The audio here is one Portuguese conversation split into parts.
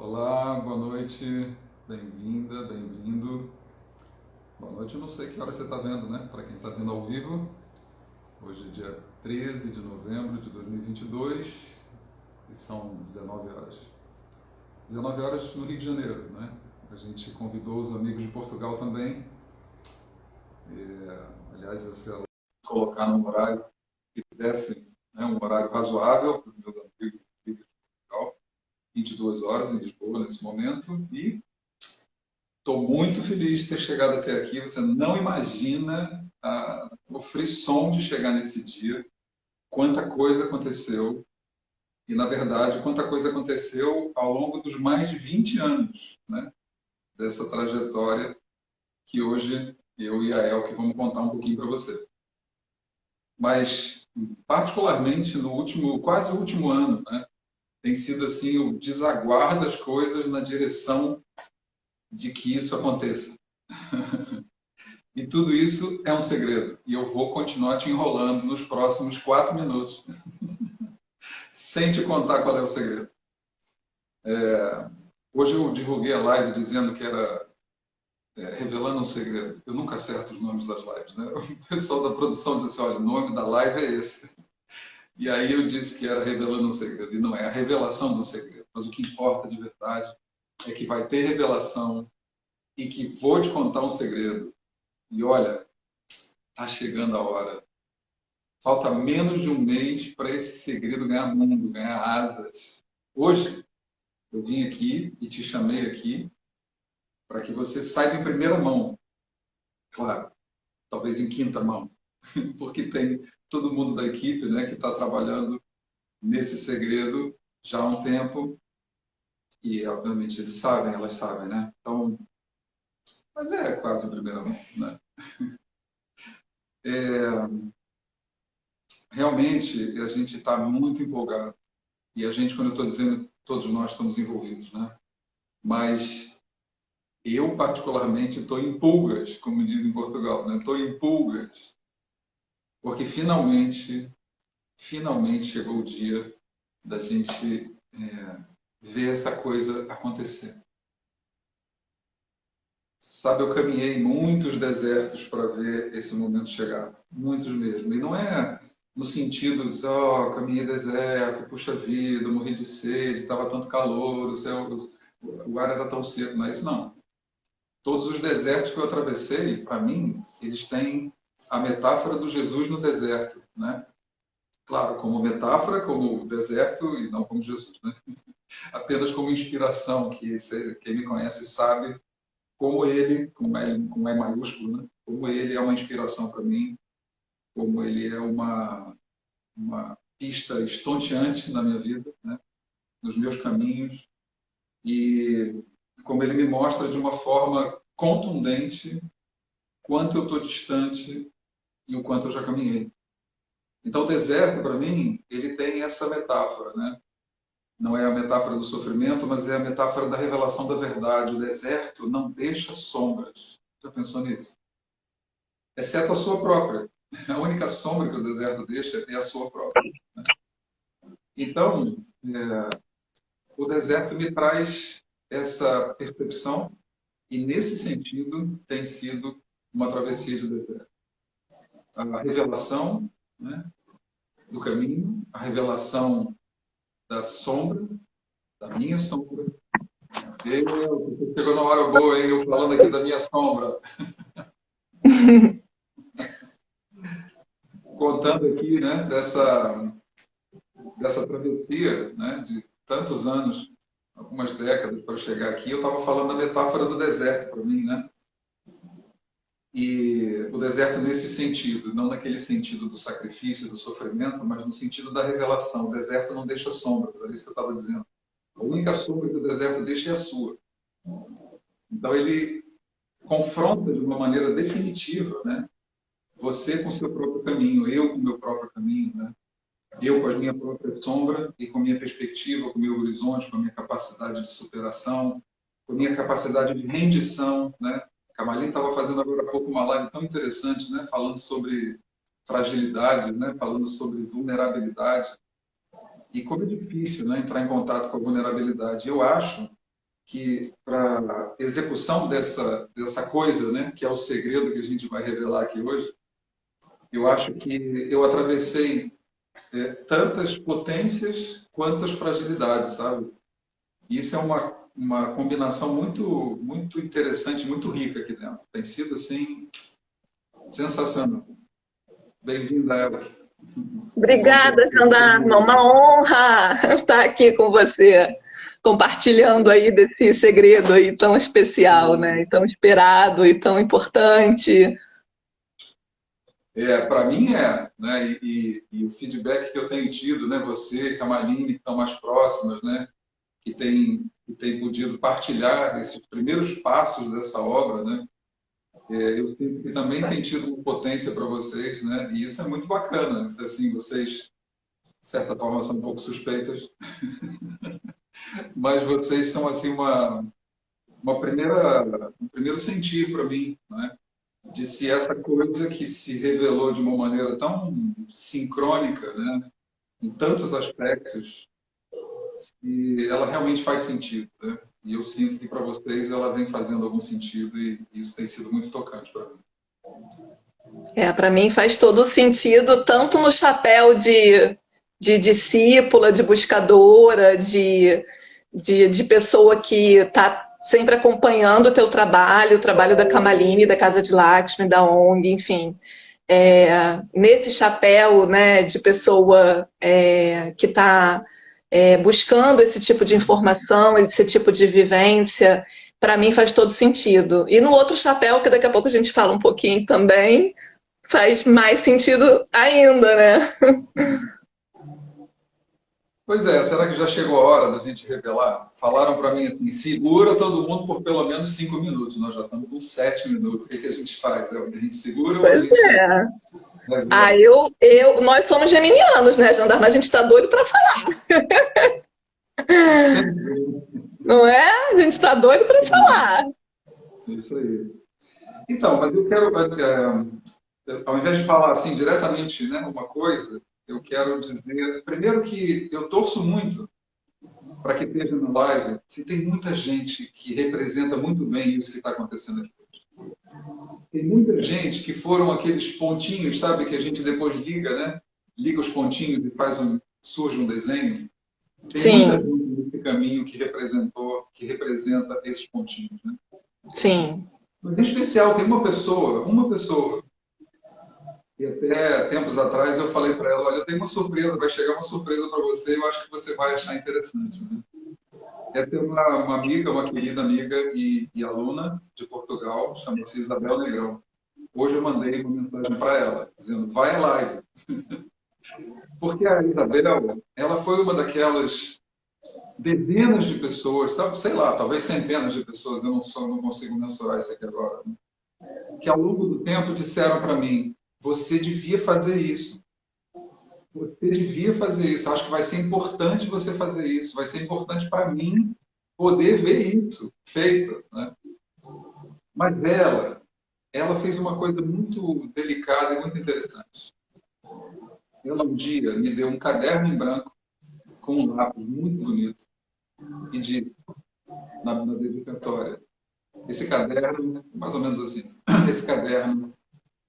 Olá, boa noite, bem-vinda, bem-vindo. Boa noite, eu não sei que hora você está vendo, né? Para quem está vendo ao vivo, hoje é dia 13 de novembro de 2022 e são 19 horas. 19 horas no Rio de Janeiro, né? A gente convidou os amigos de Portugal também. Aliás, se ela colocar num horário que desse, né, um horário razoável para os meus amigos de Portugal, 22 horas em Lisboa nesse momento, e estou muito feliz de ter chegado até aqui. Você não imagina o frisson de chegar nesse dia, quanta coisa aconteceu. E, na verdade, quanta coisa aconteceu ao longo dos mais de 20 anos, né, dessa trajetória que hoje eu e a Elke vamos contar um pouquinho para você. Mas, particularmente no último, quase o último ano, né, tem sido assim o desaguar das coisas na direção de que isso aconteça. E tudo isso é um segredo. E eu vou continuar te enrolando nos próximos 4 minutos, sem te contar qual é o segredo. Hoje eu divulguei a live dizendo que era revelando um segredo. Eu nunca acerto os nomes das lives, né? O pessoal da produção diz assim, olha, o nome da live é esse. E aí eu disse que era revelando um segredo. E não é a revelação de um segredo. Mas o que importa de verdade é que vai ter revelação e que vou te contar um segredo. E olha, está chegando a hora. Falta menos de um mês para esse segredo ganhar mundo, ganhar asas. Hoje, eu vim aqui e te chamei aqui para que você saiba em primeira mão. Claro, talvez em quinta mão, porque tem todo mundo da equipe, né, que está trabalhando nesse segredo já há um tempo e, obviamente, eles sabem, elas sabem, né? Então, mas é quase em primeira mão, né? Realmente, a gente está muito empolgado. E a gente, quando eu estou dizendo, todos nós estamos envolvidos, né? Mas eu, particularmente, estou em pulgas, como diz em Portugal, né? Estou em pulgas, porque finalmente chegou o dia da gente ver essa coisa acontecer. Sabe, eu caminhei muitos desertos para ver esse momento chegar, muitos mesmo. E não é no sentido de, caminhei deserto, puxa vida, morri de sede, estava tanto calor, o ar era tão seco, não é isso não. Todos os desertos que eu atravessei, para mim, eles têm a metáfora do Jesus no deserto, né? Claro, como metáfora, como deserto e não como Jesus, né? Apenas como inspiração, que quem me conhece sabe como ele, com E maiúsculo, né? Como ele é uma inspiração para mim, como ele é uma pista estonteante na minha vida, né? Nos meus caminhos, e como ele me mostra de uma forma contundente quanto eu estou distante e o quanto eu já caminhei. Então, o deserto, para mim, ele tem essa metáfora, né? Não é a metáfora do sofrimento, mas é a metáfora da revelação da verdade. O deserto não deixa sombras. Já pensou nisso? Exceto a sua própria. A única sombra que o deserto deixa é a sua própria. Né? Então, o deserto me traz essa percepção e, nesse sentido, tem sido uma travessia de deserto. A revelação, né, do caminho, a revelação da sombra, da minha sombra. Você chegou na hora boa, hein? Eu falando aqui da minha sombra. Contando aqui, né, dessa travessia, né, de tantos anos, algumas décadas para chegar aqui, eu estava falando da metáfora do deserto para mim, né? E o deserto nesse sentido, não naquele sentido do sacrifício, do sofrimento, mas no sentido da revelação. O deserto não deixa sombras, era isso que eu estava dizendo. A única sombra que o deserto deixa é a sua. Então ele confronta de uma maneira definitiva, né? Você com o seu próprio caminho, eu com o meu próprio caminho, né? Eu com a minha própria sombra e com a minha perspectiva, com o meu horizonte, com a minha capacidade de superação, com a minha capacidade de rendição, né? A Marlene estava fazendo agora há pouco uma live tão interessante, né? Falando sobre fragilidade, né? Falando sobre vulnerabilidade. E como é difícil, né? Entrar em contato com a vulnerabilidade. Eu acho que para execução dessa coisa, né, que é o segredo que a gente vai revelar aqui hoje, eu acho que eu atravessei tantas potências quantas fragilidades, sabe? E isso é uma combinação muito interessante, muito rica aqui dentro. Tem sido, assim, sensacional. Bem-vinda, Ela. Bom ter Obrigada, você Jandarma. comigo. Uma honra estar aqui com você, compartilhando aí desse segredo aí tão especial, né? E tão esperado e tão importante. Para mim né? E o feedback que eu tenho tido, né? Você, Camaline, que estão mais próximas, né? Que tem podido partilhar esses primeiros passos dessa obra, né? Eu sinto que também tem tido uma potência para vocês, né? E isso é muito bacana. Assim, vocês, de certa forma, são um pouco suspeitas, mas vocês são assim um primeiro sentir para mim, né? De se essa coisa que se revelou de uma maneira tão sincrônica, né? Em tantos aspectos, se ela realmente faz sentido, né? E eu sinto que para vocês ela vem fazendo algum sentido e isso tem sido muito tocante para mim. Para mim faz todo sentido, tanto no chapéu de discípula, de buscadora, de pessoa que está sempre acompanhando o trabalho da Kamaline, da Casa de Lakshmi, da ONG, enfim. Nesse chapéu, né, de pessoa que está buscando esse tipo de informação, esse tipo de vivência, para mim faz todo sentido. E no outro chapéu, que daqui a pouco a gente fala um pouquinho também, faz mais sentido ainda, né? Pois é, será que já chegou a hora da gente revelar? Falaram para mim assim, segura todo mundo por pelo menos 5 minutos. Nós já estamos com 7 minutos. O que a gente faz? A gente segura ou a Pois gente é. revela? Nós somos geminianos, né, Jandarma? A gente está doido para falar, Sempre. não é? A gente está doido para falar. Isso aí. Então, mas eu quero, ao invés de falar assim diretamente, né, uma coisa, eu quero dizer, primeiro que eu torço muito para que esteja na live, se tem muita gente que representa muito bem isso que está acontecendo aqui. Tem muita gente que foram aqueles pontinhos, sabe, que a gente depois liga, né? Liga os pontinhos e surge um desenho. Tem muita Sim, gente nesse caminho que representa esses pontinhos, né? sim. Mas em especial, tem uma pessoa, e até tempos atrás eu falei para ela, olha, tem uma surpresa, vai chegar uma surpresa para você, eu acho que você vai achar interessante, né? Essa é uma amiga, uma querida amiga e aluna de Portugal, chama-se Isabel Negrão. Hoje eu mandei uma mensagem para ela, dizendo, vai à live. Porque a Isabel, ela foi uma daquelas dezenas de pessoas, sabe, sei lá, talvez centenas de pessoas, eu não consigo mensurar isso aqui agora, né? Que ao longo do tempo disseram para mim, você devia fazer isso. Você devia fazer isso. Acho que vai ser importante você fazer isso. Vai ser importante para mim poder ver isso feito, né? Mas ela fez uma coisa muito delicada e muito interessante. Ela um dia me deu um caderno em branco com um lápis muito bonito e disse na dedicatória: esse caderno, mais ou menos assim, esse caderno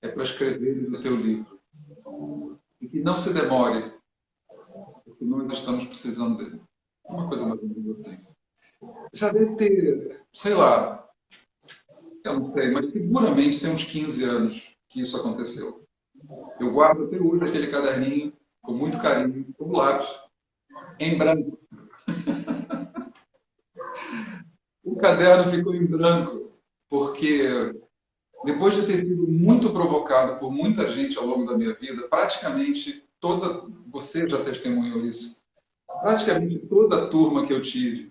é para escrever o teu livro. E que não se demore, porque nós estamos precisando dele. Uma coisa mais ou menos assim. Já deve ter, sei lá, eu não sei, mas seguramente tem uns 15 anos que isso aconteceu. Eu guardo até hoje aquele caderninho com muito carinho, com lápis, em branco. O caderno ficou em branco, porque depois de ter sido muito provocado por muita gente ao longo da minha vida, praticamente toda, você já testemunhou isso, praticamente toda a turma que eu tive,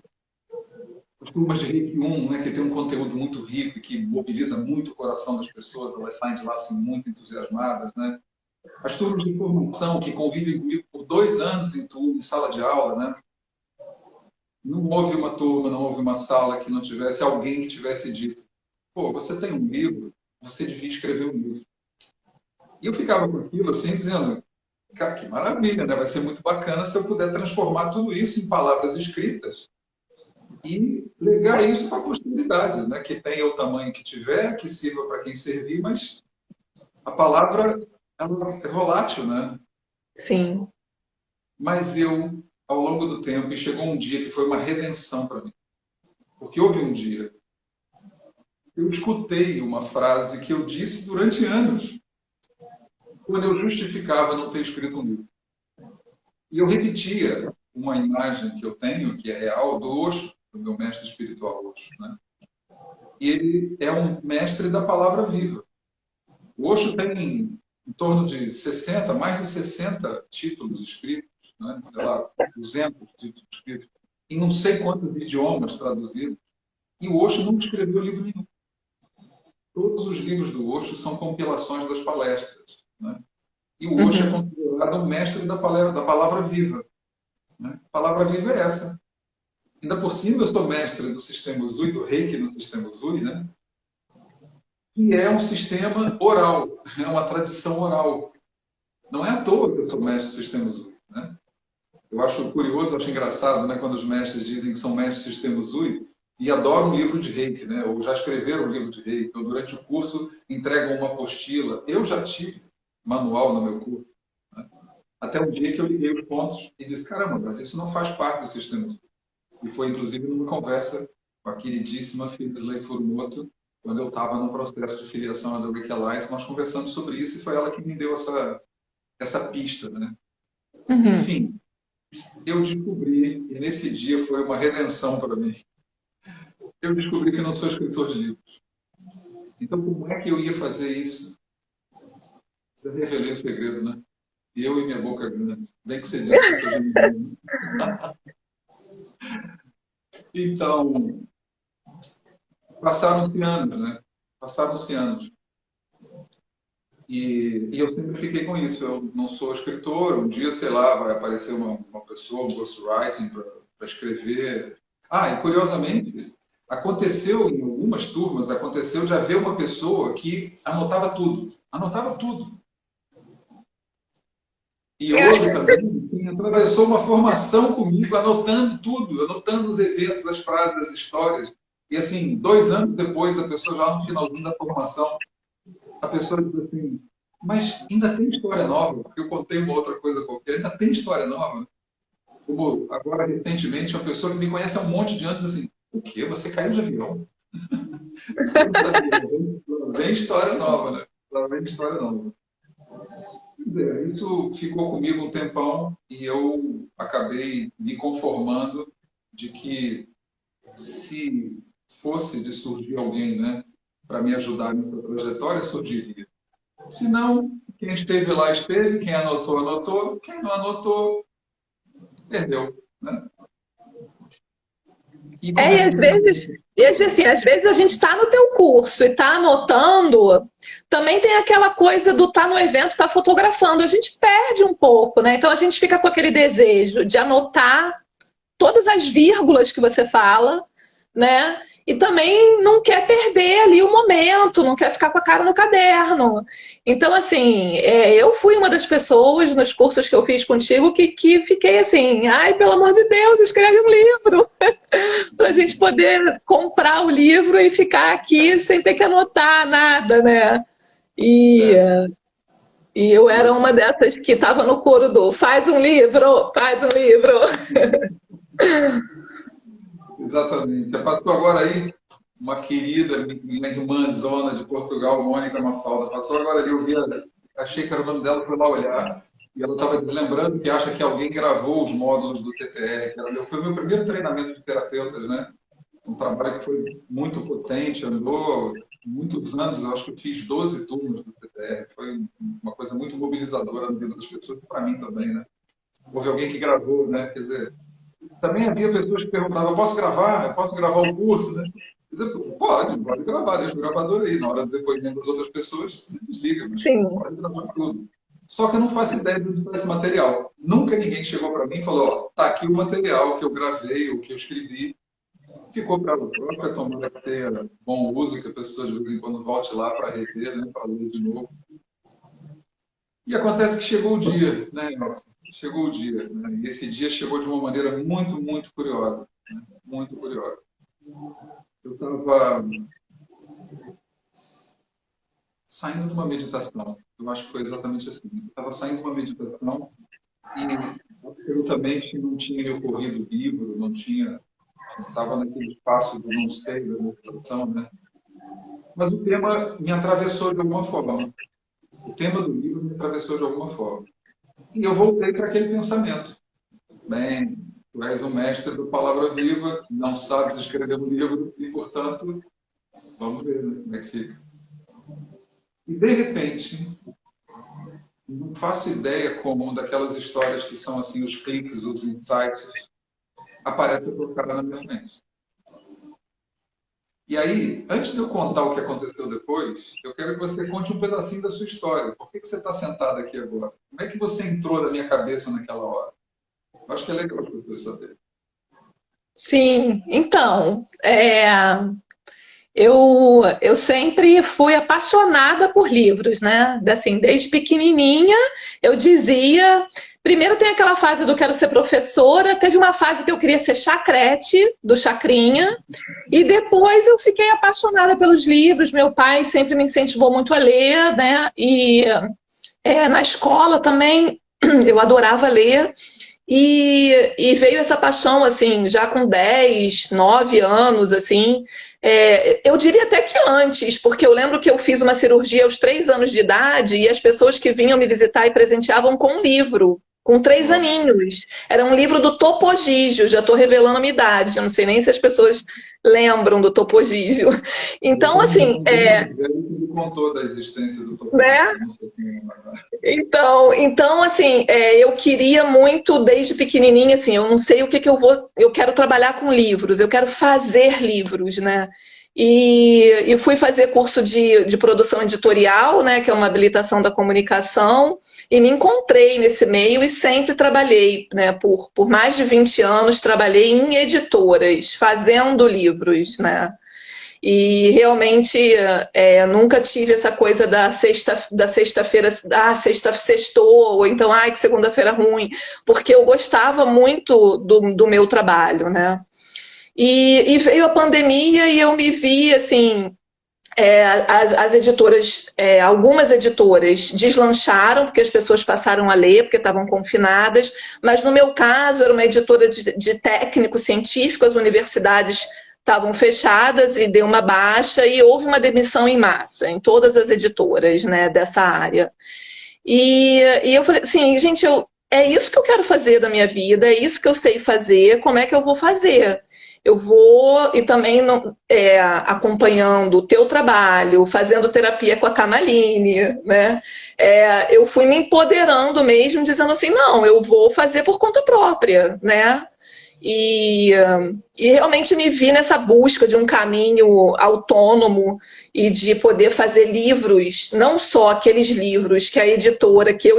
as turmas de Reiki 1, né, que tem um conteúdo muito rico e que mobiliza muito o coração das pessoas, elas saem de lá assim, muito entusiasmadas, né? As turmas de formação que convivem comigo por 2 anos em turma, em sala de aula, né? Não houve uma turma, não houve uma sala que não tivesse alguém que tivesse dito: pô, você tem um livro, você devia escrever um livro. E eu ficava com aquilo assim, dizendo: cara, que maravilha, né? Vai ser muito bacana se eu puder transformar tudo isso em palavras escritas e legar isso para a posteridade, né? Que tenha o tamanho que tiver, que sirva para quem servir, mas a palavra ela é volátil, né? Sim. Mas eu, ao longo do tempo, e chegou um dia que foi uma redenção para mim. Porque houve um dia, eu escutei uma frase que eu disse durante anos, quando eu justificava não ter escrito um livro. E eu repetia uma imagem que eu tenho, que é real, do Osho, do meu mestre espiritual Osho, né? E ele é um mestre da palavra viva. O Osho tem em torno de 60, mais de 60 títulos escritos, né? Sei lá, 200 títulos escritos, em não sei quantos idiomas traduzidos. E o Osho nunca escreveu livro nenhum. Todos os livros do Osho são compilações das palestras, né? E o Osho é Uhum. considerado um mestre da palavra viva, né? A palavra viva é essa. Ainda por cima, eu sou mestre do sistema Uzui, do Reiki no sistema Uzui, né? Que é um sistema oral, é uma tradição oral. Não é à toa que eu sou mestre do sistema Uzui, né? Eu acho curioso, acho engraçado, né, quando os mestres dizem que são mestres do sistema Uzui e adoram um livro de Reiki, né? Ou já escreveram um livro de Reiki, ou durante o curso entregam uma apostila. Eu já tive manual no meu curso, né? Até um dia que eu liguei os pontos e disse, caramba, mas isso não faz parte do sistema Uzui. E foi, inclusive, numa conversa com a queridíssima Phyllis Furumoto, quando eu estava no processo de filiação à The Reiki Alliance, nós conversamos sobre isso e foi ela que me deu essa pista, né? Uhum. Enfim, eu descobri, e nesse dia foi uma redenção para mim, eu descobri que eu não sou escritor de livros. Então, como é que eu ia fazer isso? Eu revelei o segredo, né? Eu e minha boca grande. Bem que você disse que eu sou geminiano. Então, passaram-se anos, né? Passaram-se anos. E eu sempre fiquei com isso. Eu não sou escritor. Um dia, sei lá, vai aparecer uma pessoa, um ghostwriting para escrever. Ah, e curiosamente, aconteceu em algumas turmas, aconteceu de haver uma pessoa que anotava tudo. Anotava tudo. E houve também quem atravessou uma formação comigo, anotando tudo, anotando os eventos, as frases, as histórias. E assim, 2 anos depois, a pessoa já no finalzinho da formação, a pessoa diz assim, mas ainda tem história nova, porque eu contei uma outra coisa qualquer, ainda tem história nova. Como agora, recentemente, uma pessoa que me conhece há um monte de anos, assim, o quê? Você caiu de avião? Vem história nova, né? Lá vem história nova. Isso ficou comigo um tempão e eu acabei me conformando de que se fosse de surgir alguém, né, para me ajudar nessa trajetória, surgiria. Se não, quem esteve lá esteve, quem anotou, anotou, quem não anotou, perdeu. Né? E como É, é que você... e às vezes, assim, às vezes a gente está no teu curso e está anotando, também tem aquela coisa do estar no evento, estar fotografando, a gente perde um pouco, né? Então a gente fica com aquele desejo de anotar todas as vírgulas que você fala, né? E também não quer perder ali o momento, não quer ficar com a cara no caderno. Então, assim, eu fui uma das pessoas nos cursos que eu fiz contigo que fiquei assim, ai, pelo amor de Deus, escreve um livro para a gente poder comprar o livro e ficar aqui sem ter que anotar nada, né? E, É, e eu era poxa, uma dessas que estava no coro do faz um livro, faz um livro. exatamente. Já passou agora aí uma querida, minha irmãzona de Portugal, Mônica Mafalda, passou agora ali, eu vi, achei que era o nome dela, fui lá olhar, e ela estava lembrando que acha que alguém gravou os módulos do TTR, que foi o meu primeiro treinamento de terapeutas, né? Um trabalho que foi muito potente, andou muitos anos, eu acho que eu fiz 12 turnos do TTR, foi uma coisa muito mobilizadora na vida das pessoas, e para mim também, né? Houve alguém que gravou, né? Quer dizer, também havia pessoas que perguntavam, eu posso gravar? Eu posso gravar o curso? Né? Quer dizer, pode gravar, deixa o gravador aí. Na hora do depoimento das outras pessoas, você desliga, mas Sim. pode gravar tudo. Só que eu não faço ideia de onde está esse material. Nunca ninguém chegou para mim e falou, ó, tá aqui o material que eu gravei, o que eu escrevi. Ficou para ela própria, tomara que tenha bom uso, que a pessoa de vez em quando volte lá para rever, né, para ler de novo. E acontece que chegou o dia, né? Chegou o dia, né? E esse dia chegou de uma maneira muito, muito curiosa. né? Muito curiosa. Eu estava saindo de uma meditação, eu acho que foi exatamente assim. Eu estava saindo de uma meditação e absolutamente não tinha me ocorrido livro, não tinha, estava naquele espaço do não sei, da meditação, né? Mas o tema me atravessou de alguma forma. O tema do livro me atravessou de alguma forma. E eu voltei para aquele pensamento. Bem, tu és um mestre do Palavra Viva, não sabes escrever um livro e, portanto, vamos ver, né, como é que fica. E, de repente, não faço ideia como uma daquelas histórias que são assim os cliques, os insights, aparece colocada na minha frente. E aí, antes de eu contar o que aconteceu depois, eu quero que você conte um pedacinho da sua história. Por que você está sentado aqui agora? Como é que você entrou na minha cabeça naquela hora? Eu acho que é legal as pessoas saberem. Sim, então, eu sempre fui apaixonada por livros, né? Assim, desde pequenininha eu dizia. Primeiro tem aquela fase do quero ser professora, teve uma fase que eu queria ser chacrete, do Chacrinha, e depois eu fiquei apaixonada pelos livros. Meu pai sempre me incentivou muito a ler, né? E na escola também eu adorava ler. E veio essa paixão, assim, já com 10, 9 anos, assim. Eu diria até que antes, porque eu lembro que eu fiz uma cirurgia aos 3 anos de idade e as pessoas que vinham me visitar e presenteavam com um livro, com 3 aninhos. Era um livro do Topo Gigio, já estou revelando a minha idade, eu não sei nem se as pessoas lembram do Topo Gigio. Então, assim, Ele contou da existência do Topo né? Gigio. Então assim, eu queria muito desde pequenininha, assim, eu não sei o que eu quero trabalhar com livros, eu quero fazer livros, né? E fui fazer curso de produção editorial, né, que é uma habilitação da comunicação, e me encontrei nesse meio e sempre trabalhei, né, por mais de 20 anos, trabalhei em editoras, fazendo livros, né? E realmente nunca tive essa coisa da sexta-feira, sextou, ou então, ai, que segunda-feira ruim, porque eu gostava muito do meu trabalho, né? E veio a pandemia e eu me vi, assim, as editoras, algumas editoras deslancharam, porque as pessoas passaram a ler, porque estavam confinadas, mas no meu caso era uma editora de técnicos científicos, as universidades estavam fechadas e deu uma baixa e houve uma demissão em massa em todas as editoras, né, dessa área. E eu falei assim, gente, é isso que eu quero fazer da minha vida, é isso que eu sei fazer, como é que eu vou fazer? Eu vou, e também acompanhando o teu trabalho, fazendo terapia com a Kamaline, né? Eu fui me empoderando mesmo, dizendo assim, não, eu vou fazer por conta própria, né? E realmente me vi nessa busca de um caminho autônomo e de poder fazer livros, não só aqueles livros que a editora que eu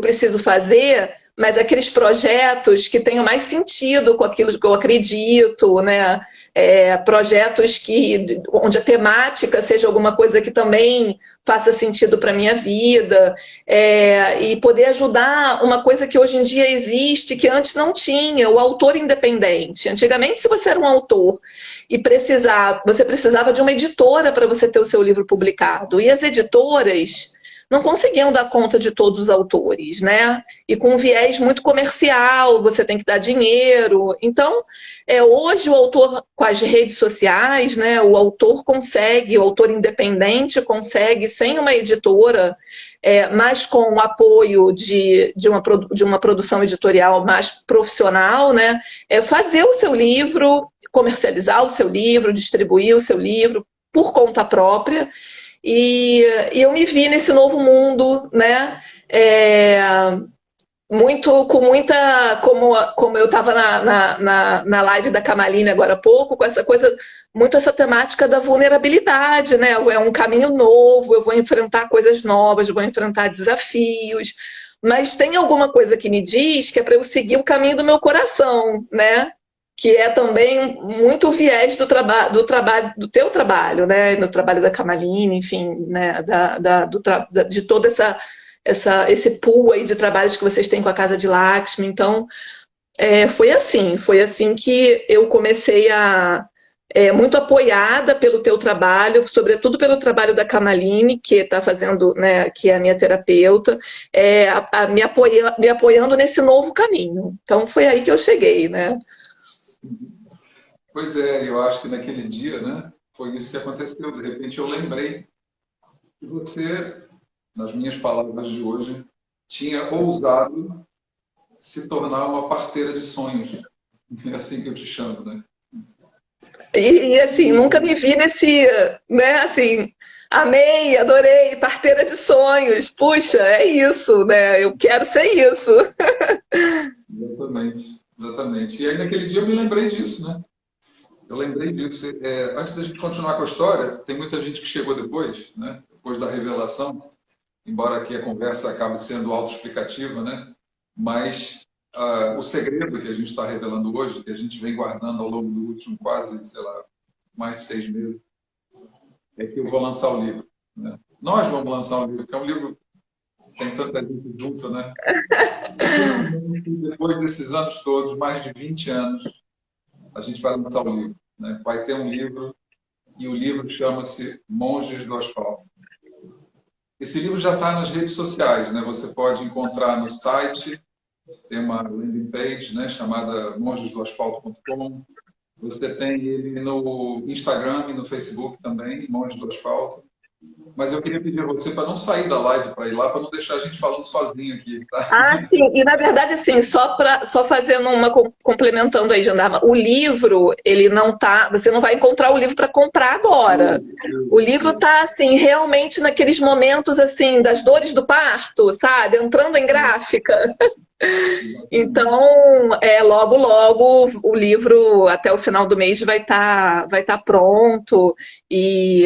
preciso fazer, mas aqueles projetos que tenham mais sentido com aquilo que eu acredito, né? Projetos onde a temática seja alguma coisa que também faça sentido para a minha vida, e poder ajudar uma coisa que hoje em dia existe, que antes não tinha, o autor independente. Antigamente, se você era um autor e você precisava de uma editora para você ter o seu livro publicado, e as editoras não conseguiam dar conta de todos os autores, né? E com um viés muito comercial, você tem que dar dinheiro. Então, hoje o autor, com as redes sociais, né, o autor independente consegue, sem uma editora, mas com o apoio de uma produção editorial mais profissional, né, fazer o seu livro, comercializar o seu livro, distribuir o seu livro por conta própria. E eu me vi nesse novo mundo, né? Como eu estava na live da Kamaline agora há pouco, com essa coisa, muito essa temática da vulnerabilidade, né? É um caminho novo, eu vou enfrentar coisas novas, vou enfrentar desafios, mas tem alguma coisa que me diz que é para eu seguir o caminho do meu coração, né? Que é também muito o viés do teu trabalho, né? No trabalho da Kamaline, enfim, né? De toda esse pool aí de trabalhos que vocês têm com a Casa de Lakshmi. Então, Foi assim que eu comecei a muito apoiada pelo teu trabalho, sobretudo pelo trabalho da Kamaline, que está fazendo, né, que é a minha terapeuta, me apoiando nesse novo caminho. Então foi aí que eu cheguei, né? Pois é, eu acho que naquele dia, né, foi isso que aconteceu. De repente eu lembrei que você, nas minhas palavras de hoje, tinha ousado se tornar uma parteira de sonhos. É assim que eu te chamo, né? Assim, nunca me vi nesse, né, assim, amei, adorei, parteira de sonhos. Puxa, é isso, né? Eu quero ser isso. Exatamente, exatamente. E aí naquele dia eu me lembrei disso, né? Eu lembrei disso. Antes da gente continuar com a história, tem muita gente que chegou depois, né? Depois da revelação, embora aqui a conversa acabe sendo autoexplicativa, né? Mas o segredo que a gente está revelando hoje, que a gente vem guardando ao longo do último quase, sei lá, mais de 6 meses, é que eu vou lançar o livro. Né? Nós vamos lançar o livro, que é um livro que tem tanta gente junta, né? E finalmente, depois desses anos todos, mais de 20 anos, a gente vai lançar o livro. Né? Vai ter um livro, e o livro chama-se Monges do Asfalto. Esse livro já está nas redes sociais, né? Você pode encontrar no site, tem uma landing page, né, chamada mongesdoasfalto.com. Você tem ele no Instagram e no Facebook também, Monges do Asfalto. Mas eu queria pedir a você para não sair da live para ir lá, para não deixar a gente falando sozinho aqui, tá? Ah, sim. E na verdade, assim, só fazendo complementando aí, Jandarma, o livro, ele não tá, você não vai encontrar o livro para comprar agora. O livro tá assim, realmente naqueles momentos assim das dores do parto, sabe? Entrando em gráfica. Então, logo logo o livro até o final do mês vai tá pronto e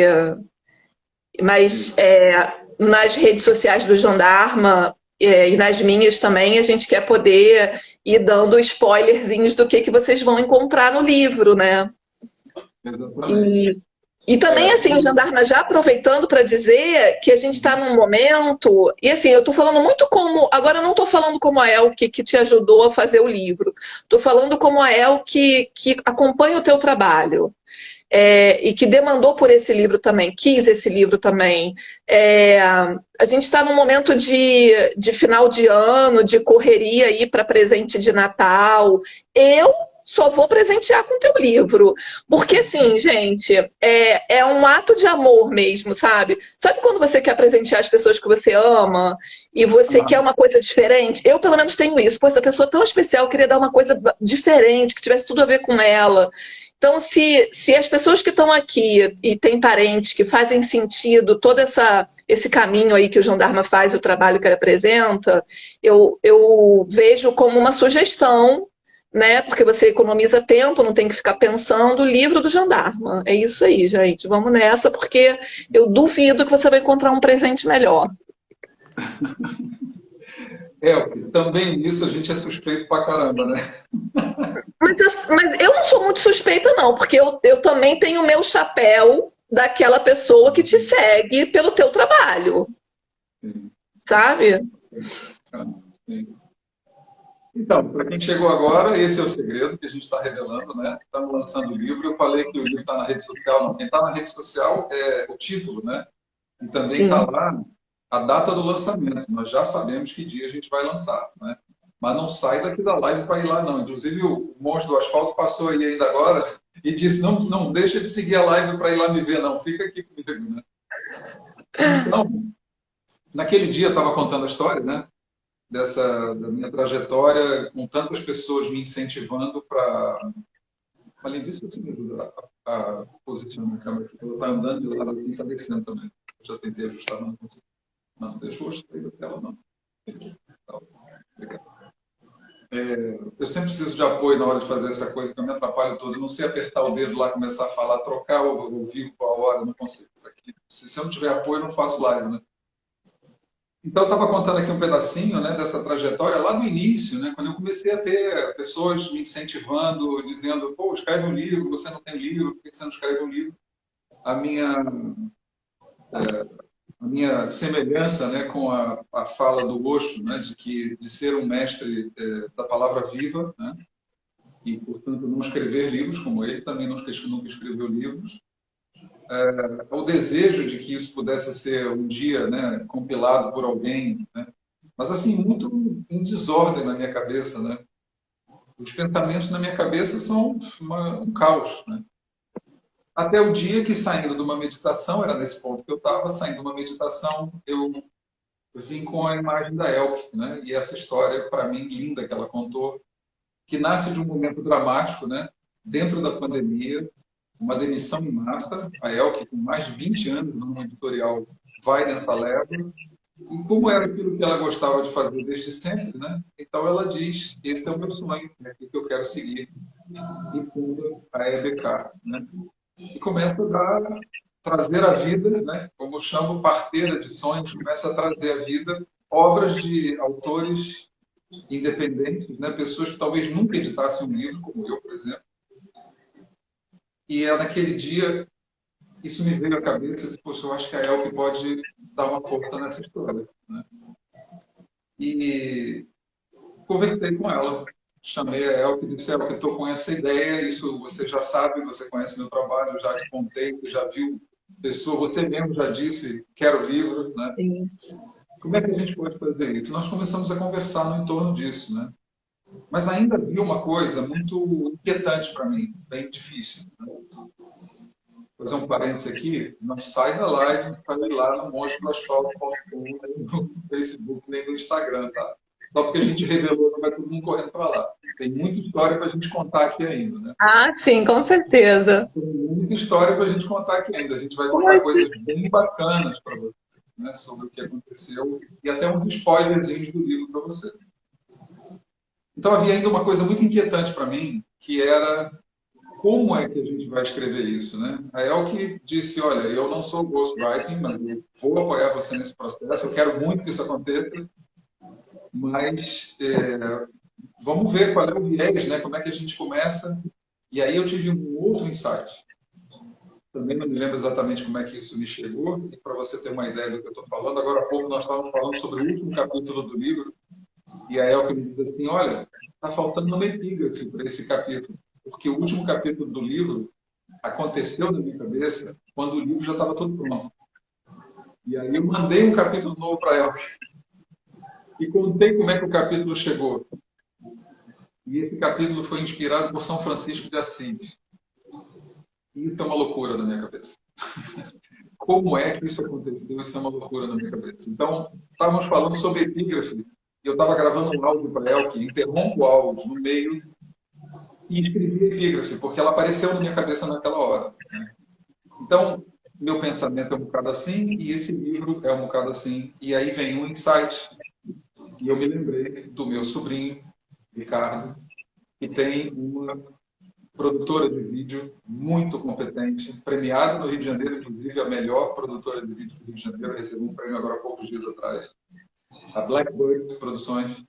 mas nas redes sociais do Jandarma e nas minhas também, a gente quer poder ir dando spoilerzinhos do que vocês vão encontrar no livro, né? Exatamente. E também, assim, Jandarma, já aproveitando para dizer que a gente está num momento, e assim, eu estou falando muito como, agora eu não estou falando como a El que te ajudou a fazer o livro, estou falando como a El que acompanha o teu trabalho. E que demandou por esse livro também, quis esse livro também. A gente está num momento de final de ano, de correria aí para presente de Natal. Eu só vou presentear com teu livro. Porque, assim, gente, é um ato de amor mesmo, sabe? Sabe quando você quer presentear as pessoas que você ama e você quer uma coisa diferente? Eu, pelo menos, tenho isso. Pô, essa pessoa tão especial, eu queria dar uma coisa diferente, que tivesse tudo a ver com ela. Então, se as pessoas que estão aqui e têm parentes que fazem sentido todo esse caminho aí que o Jandarma faz, o trabalho que ele apresenta, eu vejo como uma sugestão, né? Porque você economiza tempo, não tem que ficar pensando. O livro do Jandarma. É isso aí, gente. Vamos nessa, porque eu duvido que você vai encontrar um presente melhor. Também nisso a gente é suspeito pra caramba, né? Mas eu não sou muito suspeita, não, porque eu também tenho o meu chapéu daquela pessoa que te segue pelo teu trabalho, Sim. sabe? Sim. Então, para quem chegou agora, esse é o segredo que a gente está revelando, né? Estamos lançando o livro. Eu falei que o livro está na rede social, não. Quem está na rede social é o título, né? E também está Sim. lá a data do lançamento. Nós já sabemos que dia a gente vai lançar, né? Mas não sai daqui da live para ir lá, não. Inclusive, o Monstro do Asfalto passou aí ainda agora e disse: não deixa de seguir a live para ir lá me ver, não. Fica aqui comigo, né? Então, naquele dia eu estava contando a história, né? Da minha trajetória, com tantas pessoas me incentivando para. Além disso, você me ajuda a posicionar a câmera aqui. Ela está andando de lado aqui e está descendo também. Eu já tentei ajustar, mas não consigo. Não, deixa eu sair da tela, não. Obrigado. Eu sempre preciso de apoio na hora de fazer essa coisa, que eu me atrapalho todo. Eu não sei apertar o dedo lá, começar a falar, trocar o vivo com a hora, eu não consigo. Isso aqui. Se eu não tiver apoio, eu não faço live, né? Então, eu estava contando aqui um pedacinho, né, dessa trajetória lá do início, né, quando eu comecei a ter pessoas me incentivando, dizendo: pô, escreve um livro, você não tem livro, por que você não escreve um livro? A minha a minha semelhança, né, com a fala do Osho, né, de ser um mestre da palavra viva, né, e, portanto, não escrever livros como ele, também nunca escreveu livros. O desejo de que isso pudesse ser um dia, né, compilado por alguém, né, mas assim, muito em desordem na minha cabeça, né? Os pensamentos na minha cabeça são um caos, né? Até o dia que, saindo de uma meditação, era nesse ponto que eu estava, saindo de uma meditação, eu vim com a imagem da Elke, né? E essa história, para mim, linda que ela contou, que nasce de um momento dramático, né? Dentro da pandemia, uma demissão em massa, a Elke, com mais de 20 anos no editorial, vai nessa leva, e como era aquilo que ela gostava de fazer desde sempre, né? Então ela diz, esse é o meu sonho, é aquilo que eu quero seguir, e funda a EBK, né? E começa trazer à vida, né? Como eu chamo, parteira de sonhos, começa a trazer à vida obras de autores independentes, né? Pessoas que talvez nunca editassem um livro, como eu, por exemplo. E naquele dia, isso me veio à cabeça, e poxa, eu acho que a Elke pode dar uma força nessa história, né? E conversei com ela, chamei a Elke e disse, Elke, estou com essa ideia, isso você já sabe, você conhece meu trabalho, eu já te contei, você já viu pessoa, você mesmo já disse, quero livro, né? Sim. Como é que a gente pode fazer isso? Nós começamos a conversar no entorno disso, né? Mas ainda havia uma coisa muito inquietante para mim, bem difícil, né? Vou fazer um parênteses aqui, não sai da live para ir lá no monstrodosfalso.com, nem no Facebook, nem no Instagram, tá? Só porque a gente revelou, não vai todo mundo correndo para lá. Tem muita história para a gente contar aqui ainda, né? Ah, sim, com certeza. Tem muita história para a gente contar aqui ainda. A gente vai contar coisas bem bacanas para você, né? Sobre o que aconteceu e até uns spoilerzinhos do livro para você. Então havia ainda uma coisa muito inquietante para mim, que era como é que a gente vai escrever isso, né? A Elke disse, olha, eu não sou ghostwriting, mas eu vou apoiar você nesse processo, eu quero muito que isso aconteça, mas vamos ver qual é o viés, né? Como é que a gente começa. E aí eu tive um outro insight. Também não me lembro exatamente como é que isso me chegou, e para você ter uma ideia do que eu estou falando, agora há pouco nós estávamos falando sobre o último capítulo do livro, e a Elke me diz assim, olha, está faltando uma epígrafe para esse capítulo, porque o último capítulo do livro aconteceu na minha cabeça quando o livro já estava todo pronto. E aí eu mandei um capítulo novo para a Elke e contei como é que o capítulo chegou. E esse capítulo foi inspirado por São Francisco de Assis. E isso é uma loucura na minha cabeça. Como é que isso aconteceu? Isso é uma loucura na minha cabeça. Então, estávamos falando sobre epígrafe, e eu estava gravando um áudio para a Elke, interrompo o áudio no meio e escrevi epígrafe, porque ela apareceu na minha cabeça naquela hora. Então, meu pensamento é um bocado assim, e esse livro é um bocado assim. E aí vem um insight. E eu me lembrei do meu sobrinho, Ricardo, que tem uma produtora de vídeo muito competente, premiada no Rio de Janeiro, inclusive a melhor produtora de vídeo do Rio de Janeiro, recebeu um prêmio agora há poucos dias atrás, a Blackbird Produções.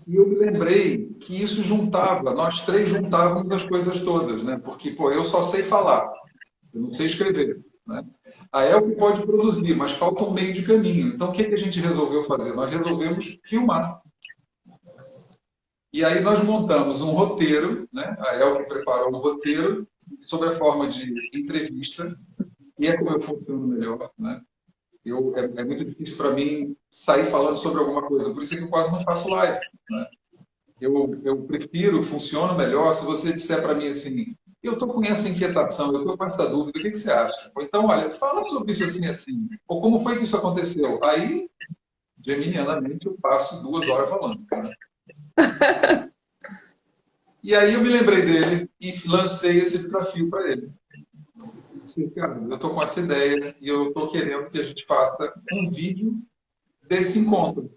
E eu me lembrei que isso juntava, nós três juntávamos as coisas todas, né? Porque, pô, eu só sei falar, eu não sei escrever, né? A Elke pode produzir, mas falta um meio de caminho. Então, o que a gente resolveu fazer? Nós resolvemos filmar. E aí nós montamos um roteiro, né? A Elke preparou um roteiro sob a forma de entrevista, e é como eu funciono melhor, né? É muito difícil para mim sair falando sobre alguma coisa, por isso é que eu quase não faço live, né? Eu prefiro, funciona melhor se você disser para mim assim, eu estou com essa inquietação, eu estou com essa dúvida, o que você acha? Ou então, olha, fala sobre isso assim, assim. Ou como foi que isso aconteceu? Aí, geminianamente, eu passo 2 horas falando, né? E aí eu me lembrei dele e lancei esse desafio para ele. Disse, cara, eu estou com essa ideia e eu estou querendo que a gente faça um vídeo desse encontro,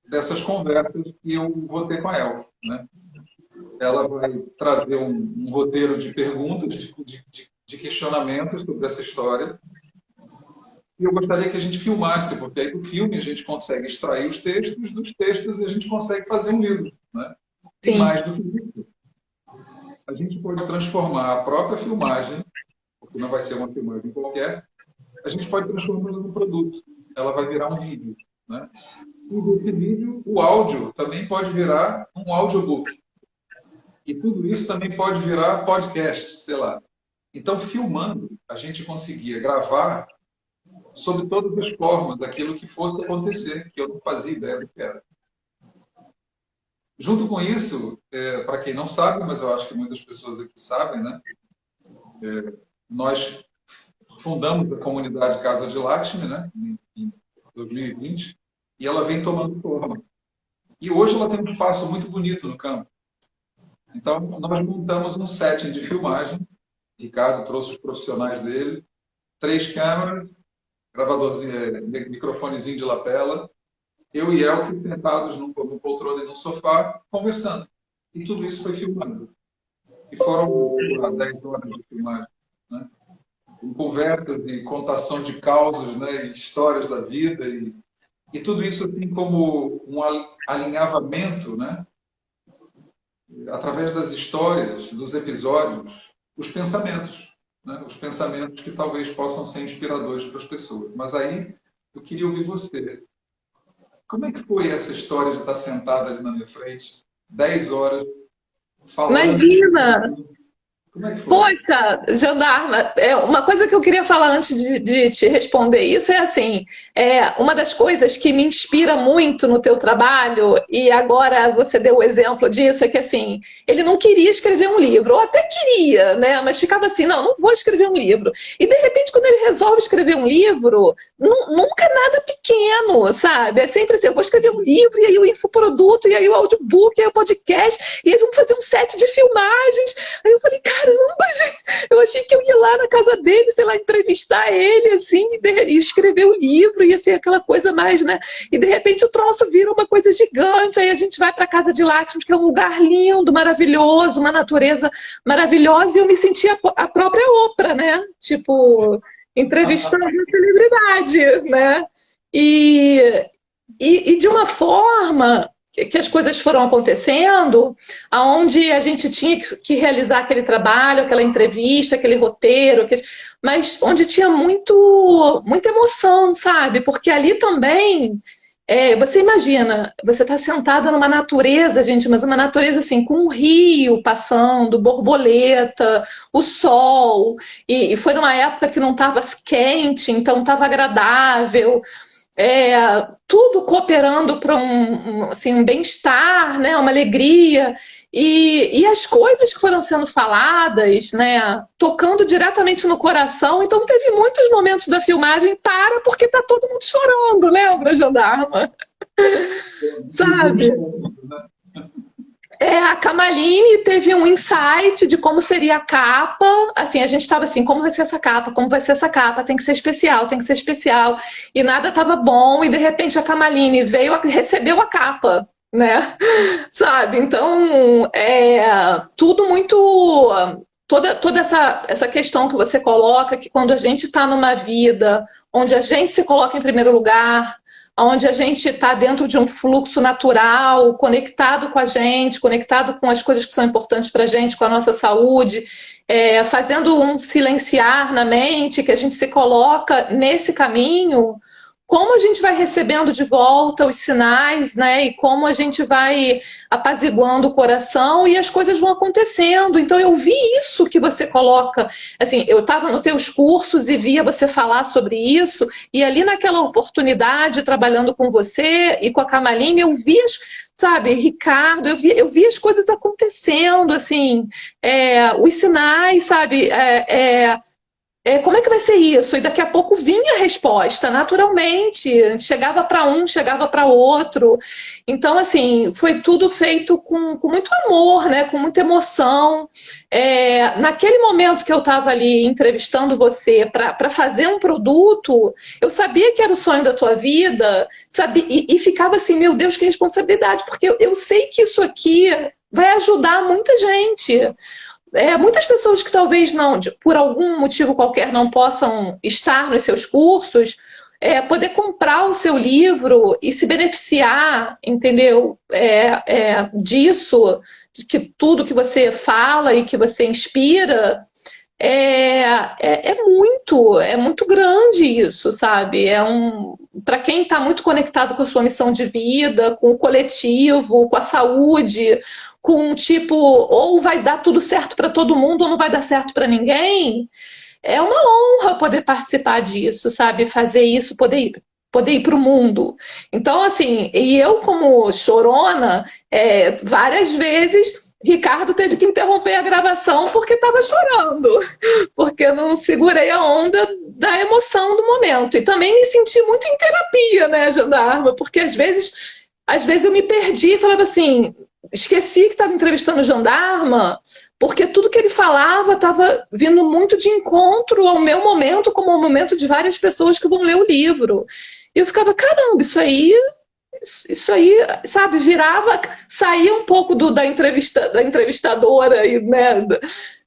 dessas conversas que eu vou ter com a Elke, né? Ela vai trazer um roteiro de perguntas, de questionamentos sobre essa história. E eu gostaria que a gente filmasse, porque aí do filme a gente consegue extrair os textos, dos textos a gente consegue fazer um livro, né? E mais do que isso, a gente pode transformar a própria filmagem, porque não vai ser uma filmagem qualquer, a gente pode transformar num produto. Ela vai virar um vídeo, né? E desse vídeo, o áudio também pode virar um audiobook. E tudo isso também pode virar podcast, sei lá. Então, filmando, a gente conseguia gravar sob todas as formas daquilo que fosse acontecer, que eu não fazia ideia do que era. Junto com isso, para quem não sabe, mas eu acho que muitas pessoas aqui sabem, né? Nós fundamos a comunidade Casa de Lakshmi, né? Em 2020, e ela vem tomando forma. E hoje ela tem um espaço muito bonito no campo. Então, nós montamos um setting de filmagem. Ricardo trouxe os profissionais dele, 3 câmeras, gravadorzinho, microfonezinho de lapela, eu e Elke sentados num poltrona e num sofá, conversando. E tudo isso foi filmado. E foram 10 horas de filmagem, né? Com conversas e contação de causos, né? E histórias da vida. E tudo isso assim como um alinhavamento, né? Através das histórias, dos episódios, os pensamentos. Né? Os pensamentos que talvez possam ser inspiradores para as pessoas. Mas aí eu queria ouvir você. Como é que foi essa história de estar sentada ali na minha frente, 10 horas, falando? Imagina! Como é que foi? Poxa, Jandarma, uma coisa que eu queria falar antes de te responder isso é assim, uma das coisas que me inspira muito no teu trabalho, e agora você deu o exemplo disso, é que assim, ele não queria escrever um livro, ou até queria, né? Mas ficava assim, não vou escrever um livro. E de repente, quando ele resolve escrever um livro, nunca é nada pequeno, sabe? É sempre assim, eu vou escrever um livro, e aí o infoproduto, e aí o audiobook, e aí o podcast, e aí vamos fazer um set de filmagens. Aí eu falei, caramba, gente, eu achei que eu ia lá na casa dele, sei lá, entrevistar ele, assim, e escrever o livro, ia ser aquela coisa mais, né? E de repente o troço vira uma coisa gigante, aí a gente vai para a Casa de Lakshmi, que é um lugar lindo, maravilhoso, uma natureza maravilhosa, e eu me senti a própria Oprah, né? Tipo, entrevistando a celebridade, né? E de uma forma que as coisas foram acontecendo, aonde a gente tinha que realizar aquele trabalho, aquela entrevista, aquele roteiro, mas onde tinha muita emoção, sabe? Porque ali também, você imagina, você está sentada numa natureza, gente, mas uma natureza assim, com um rio passando, borboleta, o sol, e foi numa época que não estava quente, então estava agradável. Tudo cooperando para um bem-estar, né, uma alegria, e as coisas que foram sendo faladas, né, tocando diretamente no coração. Então teve muitos momentos da filmagem porque tá todo mundo chorando, lembra, Jandarma? Sabe? A Kamaline teve um insight de como seria a capa. Assim, a gente estava assim, como vai ser essa capa? Como vai ser essa capa? Tem que ser especial, tem que ser especial. E nada estava bom, e de repente a Kamaline recebeu a capa, né? Sabe? Então, tudo muito... Toda essa questão que você coloca, que quando a gente está numa vida onde a gente se coloca em primeiro lugar, onde a gente está dentro de um fluxo natural, conectado com a gente, conectado com as coisas que são importantes para a gente, com a nossa saúde, fazendo um silenciar na mente, que a gente se coloca nesse caminho, como a gente vai recebendo de volta os sinais, né? E como a gente vai apaziguando o coração e as coisas vão acontecendo. Então eu vi isso que você coloca. Assim, eu estava nos teus cursos e via você falar sobre isso, e ali naquela oportunidade, trabalhando com você e com a Kamaline, eu vi, sabe, Ricardo, eu vi as coisas acontecendo, assim, os sinais, sabe, como é que vai ser isso? E daqui a pouco vinha a resposta, naturalmente. Chegava para um, chegava para outro. Então, assim, foi tudo feito com muito amor, né? Com muita emoção. Naquele momento que eu estava ali entrevistando você para fazer um produto, eu sabia que era o sonho da tua vida, sabia, e ficava assim, meu Deus, que responsabilidade, porque eu sei que isso aqui vai ajudar muita gente. Muitas pessoas que talvez não, por algum motivo qualquer, não possam estar nos seus cursos, poder comprar o seu livro e se beneficiar, entendeu? Disso, de que tudo que você fala e que você inspira, é muito grande isso, sabe? Para quem está muito conectado com a sua missão de vida, com o coletivo, com a saúde, com tipo, ou vai dar tudo certo para todo mundo ou não vai dar certo para ninguém, é uma honra poder participar disso, sabe? Fazer isso, poder ir para o mundo. Então, assim, e eu como chorona, várias vezes Ricardo teve que interromper a gravação porque estava chorando, porque eu não segurei a onda da emoção do momento. E também me senti muito em terapia, né, Jandarma? Porque às vezes eu me perdi e falava assim, esqueci que estava entrevistando o Jandarma, porque tudo que ele falava estava vindo muito de encontro ao meu momento, como ao momento de várias pessoas que vão ler o livro. E eu ficava, caramba, isso aí, sabe, virava, saía um pouco da entrevistadora e, né,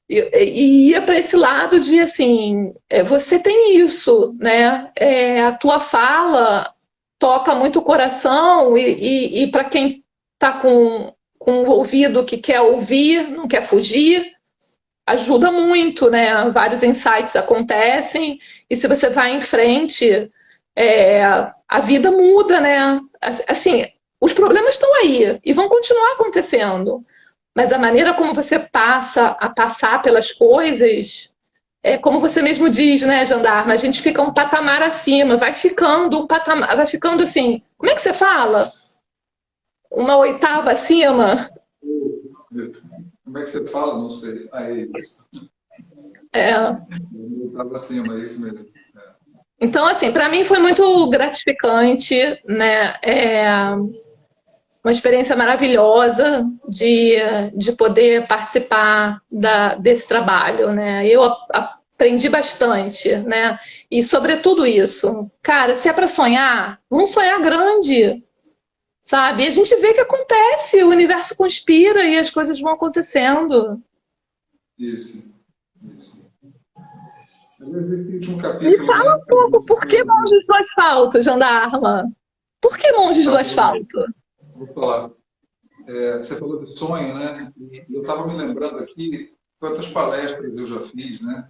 e ia para esse lado de assim, você tem isso, né? A tua fala toca muito o coração e para quem está com o ouvido que quer ouvir, não quer fugir, ajuda muito, né? Vários insights acontecem e se você vai em frente, a vida muda, né? Assim, os problemas estão aí e vão continuar acontecendo, mas a maneira como você passa a passar pelas coisas, como você mesmo diz, né, Jandarma, a gente fica um patamar acima, vai ficando um patamar, vai ficando assim, como é que você fala? Uma oitava acima? Como é que você fala? Não sei. Ah, é isso. É. Eu estava acima, é isso mesmo. Então, assim, para mim foi muito gratificante, né? Uma experiência maravilhosa de poder participar desse trabalho, né? Eu aprendi bastante, né? E sobretudo isso, cara, se é para sonhar, vamos sonhar grande, sabe? E a gente vê que acontece, o universo conspira e as coisas vão acontecendo. Isso, isso. Esse último Me capítulo, fala né? um pouco, por que Monges do Asfalto, Jandarma? Por que Monges do Asfalto? Vou falar. Você falou de sonho, né? E eu estava me lembrando aqui quantas palestras eu já fiz, né?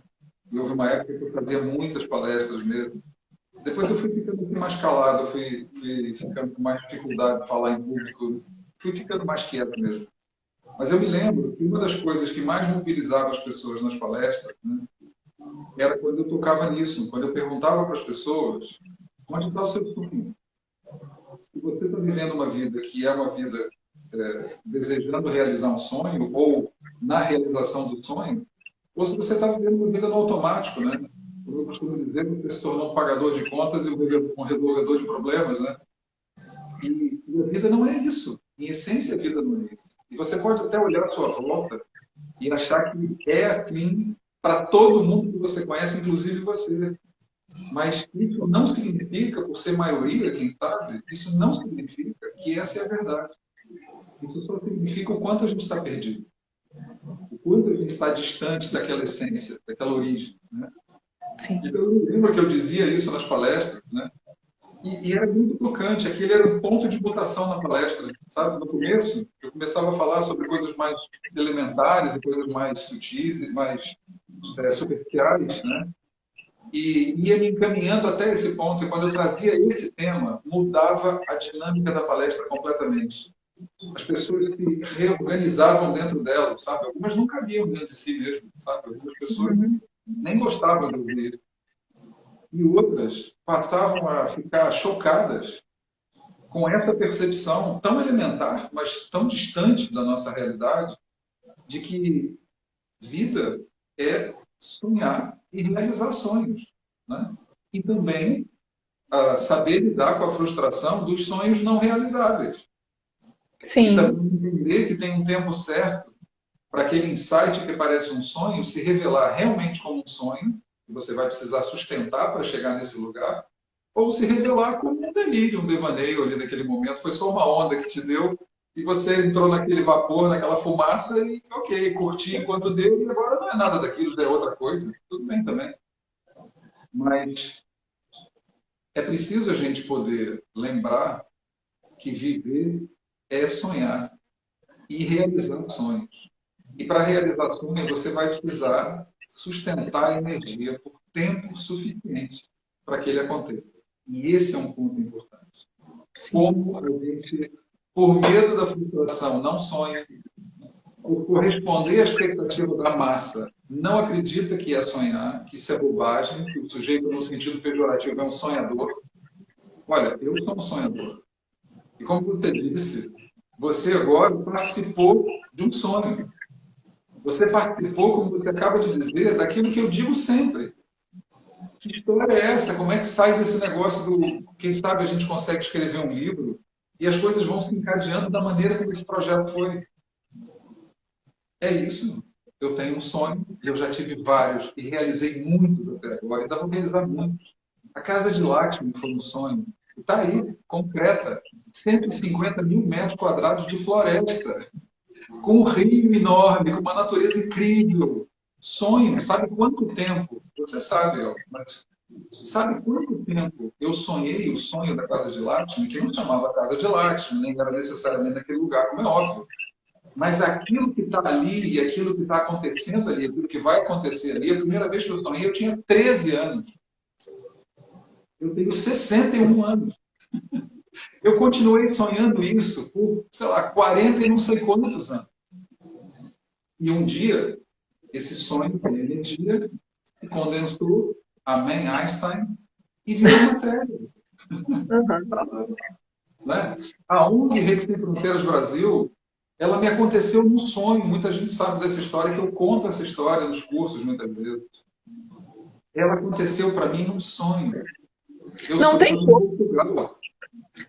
E houve uma época que eu fazia muitas palestras mesmo. Depois eu fui ficando mais calado, fui ficando com mais dificuldade de falar em público, fui ficando mais quieto mesmo. Mas eu me lembro que uma das coisas que mais mobilizava as pessoas nas palestras, né, era quando eu tocava nisso, quando eu perguntava para as pessoas onde está o seu sonho. Se você está vivendo uma vida que é uma vida desejando realizar um sonho ou na realização do sonho, ou se você está vivendo uma vida no automático, né? Como eu costumo dizer, você se tornou um pagador de contas e um resolvedor de problemas, né? E a vida não é isso. Em essência, a vida não é isso. E você pode até olhar à sua volta e achar que é assim para todo mundo que você conhece, inclusive você. Mas isso não significa, por ser maioria, quem sabe, isso não significa que essa é a verdade. Isso só significa o quanto a gente está perdido. O quanto a gente está distante daquela essência, daquela origem. Né? Sim. Então, eu lembro que eu dizia isso nas palestras, né? E era muito tocante. Aquele era o ponto de votação na palestra. Sabe? No começo, eu começava a falar sobre coisas mais elementares e coisas mais sutis e mais superficiais, né? E ia me encaminhando até esse ponto. E quando eu trazia esse tema, mudava a dinâmica da palestra completamente. As pessoas se reorganizavam dentro delas, sabe? Algumas não cabiam dentro de si mesmo, sabe? Algumas pessoas nem gostavam de ouvir isso. E outras passavam a ficar chocadas com essa percepção tão elementar, mas tão distante da nossa realidade, de que vida é sonhar e realizar sonhos. Né? E também saber lidar com a frustração dos sonhos não realizáveis. Sim. E também entender que tem um tempo certo para aquele insight que parece um sonho se revelar realmente como um sonho, que você vai precisar sustentar para chegar nesse lugar, ou se revelar como um delírio, um devaneio ali naquele momento. Foi só uma onda que te deu e você entrou naquele vapor, naquela fumaça e, ok, curti enquanto deu e agora não é nada daquilo, já é outra coisa. Tudo bem também. Mas é preciso a gente poder lembrar que viver é sonhar e realizar sonhos. E para realizar sonhos, você vai precisar sustentar a energia por tempo suficiente para que ele aconteça. E esse é um ponto importante. Como a gente, por medo da frustração, não sonha, por corresponder à expectativa da massa, não acredita que é sonhar, que isso é bobagem, que o sujeito, no sentido pejorativo, é um sonhador. Olha, eu sou um sonhador. E como você disse, você agora participou de um sonho. Você participou, como você acaba de dizer, daquilo que eu digo sempre. Que história é essa? Como é que sai desse negócio do... Quem sabe a gente consegue escrever um livro e as coisas vão se encadeando da maneira como esse projeto foi. É isso. Eu tenho um sonho, eu já tive vários e realizei muitos até agora. Ainda vou realizar muitos. A Casa de Lakshmi foi um sonho. Está aí, concreta. 150 mil metros quadrados de floresta. Com um rio enorme, com uma natureza incrível. Sonho, sabe quanto tempo? Você sabe, mas sabe quanto tempo eu sonhei o sonho da Casa de Lakshmi, que não chamava Casa de Lakshmi, nem era necessariamente naquele lugar, como é óbvio. Mas aquilo que está ali e aquilo que está acontecendo ali, aquilo que vai acontecer ali, a primeira vez que eu sonhei, eu tinha 13 anos. Eu tenho 61 anos. Eu continuei sonhando isso por, sei lá, 40 e não sei quantos anos. E um dia, esse sonho tem energia, se condensou, amém, Einstein, e virou matéria. Né? A ONG Redes Sem Fronteiras Brasil, ela me aconteceu num sonho. Muita gente sabe dessa história, que eu conto essa história nos cursos muitas vezes. Ela aconteceu para mim num sonho. Não tem como.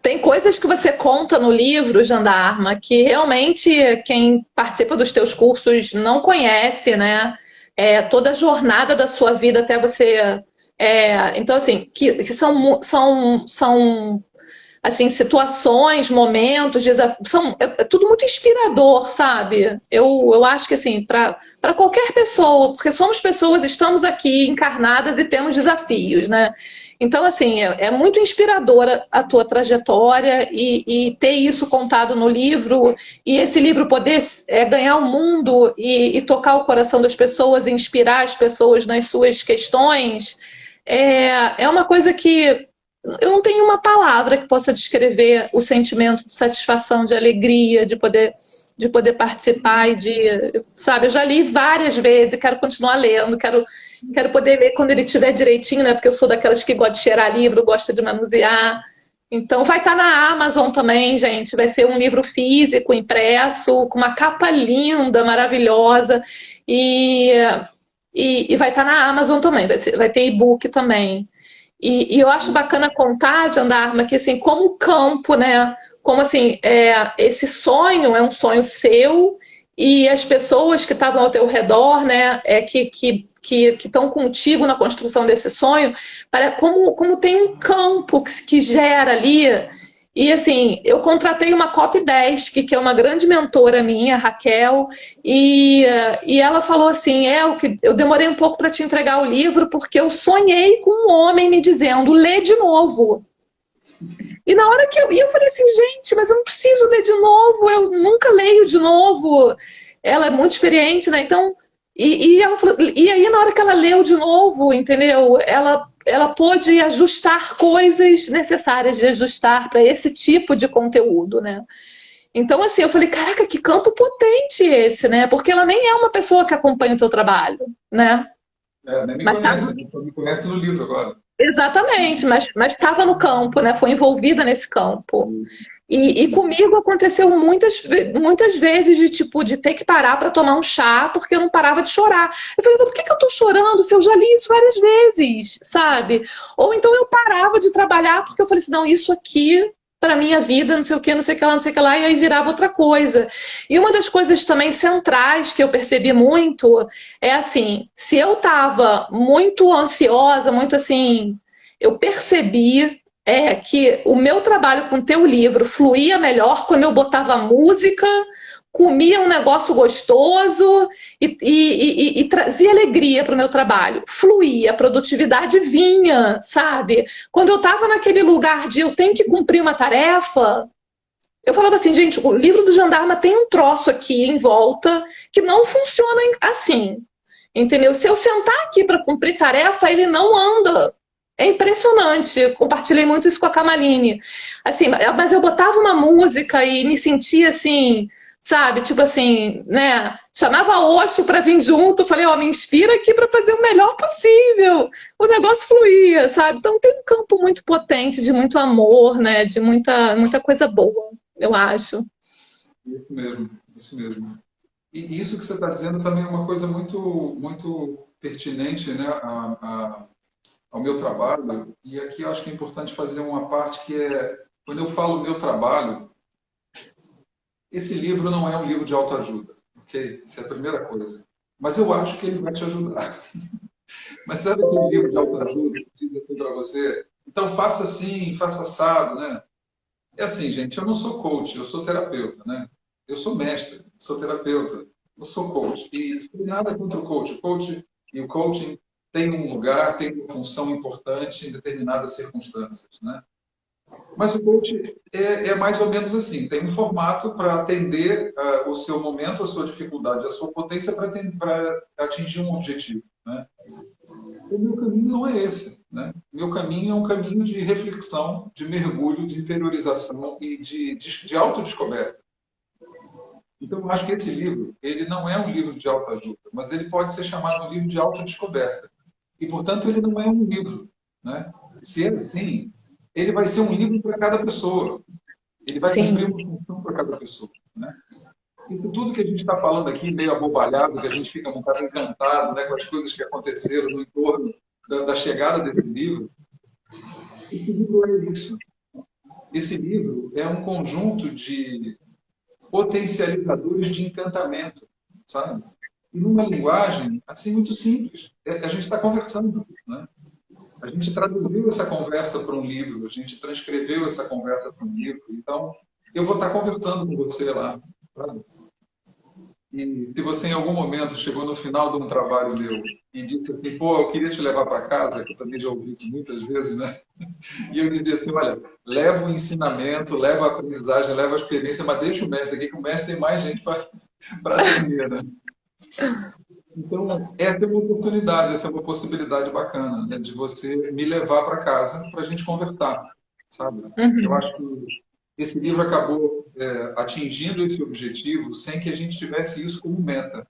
Tem coisas que você conta no livro, Jandarma, que realmente quem participa dos teus cursos não conhece, né? Toda a jornada da sua vida até você... então, assim, que são assim, situações, momentos, desafios, é tudo muito inspirador, sabe? Eu acho que, assim, para qualquer pessoa, porque somos pessoas, estamos aqui encarnadas e temos desafios, né? Então, assim, é muito inspiradora a tua trajetória e ter isso contado no livro, e esse livro poder ganhar o mundo e tocar o coração das pessoas, e inspirar as pessoas nas suas questões, é uma coisa que eu não tenho uma palavra que possa descrever o sentimento de satisfação, de alegria, de poder participar sabe, eu já li várias vezes, quero continuar lendo, quero poder ler quando ele estiver direitinho, né? Porque eu sou daquelas que gosta de cheirar livro, gosta de manusear. Então vai estar na Amazon também, gente. Vai ser um livro físico, impresso, com uma capa linda, maravilhosa. E vai estar na Amazon também, vai ter e-book também. E eu acho bacana contar, Jandarma, que assim, como o campo, né? Como assim, esse sonho é um sonho seu e as pessoas que estavam ao teu redor, né? Que estão contigo na construção desse sonho, como tem um campo que gera ali. E assim, eu contratei uma copydesk, que é uma grande mentora minha, Raquel, e ela falou assim, eu demorei um pouco para te entregar o livro, porque eu sonhei com um homem me dizendo, lê de novo. E na hora que eu falei assim, gente, mas eu não preciso ler de novo, eu nunca leio de novo. Ela é muito experiente, né? Então, ela falou, e aí na hora que ela leu de novo, entendeu? Ela pôde ajustar coisas necessárias de ajustar para esse tipo de conteúdo, né? Então, assim, eu falei, caraca, que campo potente esse, né? Porque ela nem é uma pessoa que acompanha o teu trabalho, né? Nem me conhece, me conhece no livro agora. Exatamente, mas estava no campo, né? Foi envolvida nesse campo. E comigo aconteceu muitas vezes de ter que parar para tomar um chá, porque eu não parava de chorar. Eu falei, por que eu tô chorando se eu já li isso várias vezes, sabe? Ou então eu parava de trabalhar porque eu falei assim, não, isso aqui para minha vida, não sei o que, não sei o que lá, não sei o que lá, e aí virava outra coisa. E uma das coisas também centrais que eu percebi muito é assim, se eu estava muito ansiosa, muito assim, eu percebi que o meu trabalho com o teu livro fluía melhor quando eu botava música, comia um negócio gostoso e trazia alegria para o meu trabalho. Fluía, a produtividade vinha, sabe? Quando eu estava naquele lugar de eu tenho que cumprir uma tarefa, eu falava assim, gente, o livro do Jandarma tem um troço aqui em volta que não funciona assim. entendeu? Se eu sentar aqui para cumprir tarefa, ele não anda. É impressionante. Eu compartilhei muito isso com a Camaline. Assim, mas eu botava uma música e me sentia assim, sabe? Tipo assim, né? Chamava a Osho para vir junto. Falei, ó, me inspira aqui para fazer o melhor possível. O negócio fluía, sabe? Então tem um campo muito potente de muito amor, né? De muita coisa boa, eu acho. Isso mesmo, isso mesmo. E isso que você está dizendo também é uma coisa muito pertinente, né, ao meu trabalho. E aqui eu acho que é importante fazer uma parte que é, quando eu falo meu trabalho, esse livro não é um livro de autoajuda, ok? Essa é a primeira coisa. Mas eu acho que ele vai te ajudar. Mas sabe aquele livro de autoajuda que diz assim para você? Então faça assim, faça assado, né? É assim, gente, eu não sou coach, eu sou terapeuta, né? Eu sou mestre, sou terapeuta, eu sou coach. E sem nada contra o coach. O coach e o coaching tem um lugar, tem uma função importante em determinadas circunstâncias, né? Mas o coach é mais ou menos assim, tem um formato para atender o seu momento, a sua dificuldade, a sua potência para atingir um objetivo, né? O meu caminho não é esse, né? O meu caminho é um caminho de reflexão, de mergulho, de interiorização e de autodescoberta. Então, eu acho que esse livro, ele não é um livro de autoajuda, mas ele pode ser chamado um livro de autodescoberta. E, portanto, ele não é um livro, né? Se é assim, ele vai ser um livro para cada pessoa. Ele vai Sim. cumprir uma função para cada pessoa, né? E tudo que a gente está falando aqui, meio abobalhado, que a gente fica um bocado encantado, né, com as coisas que aconteceram no entorno da chegada desse livro, esse livro é isso. Esse livro é um conjunto de potencializadores de encantamento, sabe? E numa linguagem assim muito simples. A gente está conversando, né? A gente traduziu essa conversa para um livro, a gente transcreveu essa conversa para um livro. Então, eu vou estar conversando com você lá, sabe? E se você em algum momento chegou no final de um trabalho meu e disse assim, pô, eu queria te levar para casa, que eu também já ouvi isso muitas vezes, né? E eu dizia assim, olha, leva o ensinamento, leva a aprendizagem, leva a experiência, mas deixa o mestre aqui, que o mestre tem mais gente para atender, né? Então, essa é uma oportunidade, essa é uma possibilidade bacana, né? De você me levar para casa para a gente conversar, sabe? Eu acho que esse livro acabou atingindo esse objetivo sem que a gente tivesse isso como meta.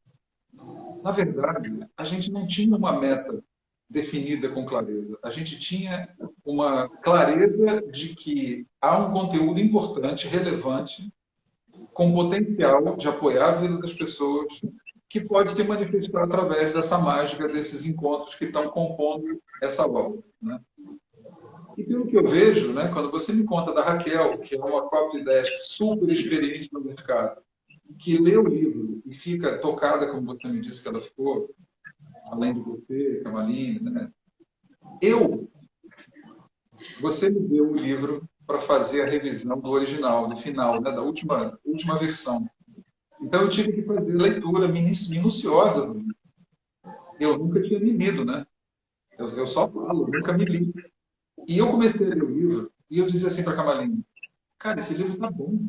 Na verdade, a gente não tinha uma meta definida com clareza. A gente tinha uma clareza de que há um conteúdo importante, relevante, com potencial de apoiar a vida das pessoas, que pode se manifestar através dessa mágica, desses encontros que estão compondo essa obra, né? E pelo que eu vejo, né, quando você me conta da Raquel, que é uma copy desk super experiente no mercado, que lê o livro e fica tocada, como você me disse que ela ficou, além de você, Camaline, né? Você me deu o livro para fazer a revisão do original, do final, né, da última versão. Então eu tive que fazer leitura minuciosa do livro. Eu nunca tinha me lido, né? Eu só falo, nunca me li. E eu comecei a ler o livro e eu dizia assim para a Camaline, cara, esse livro tá bom.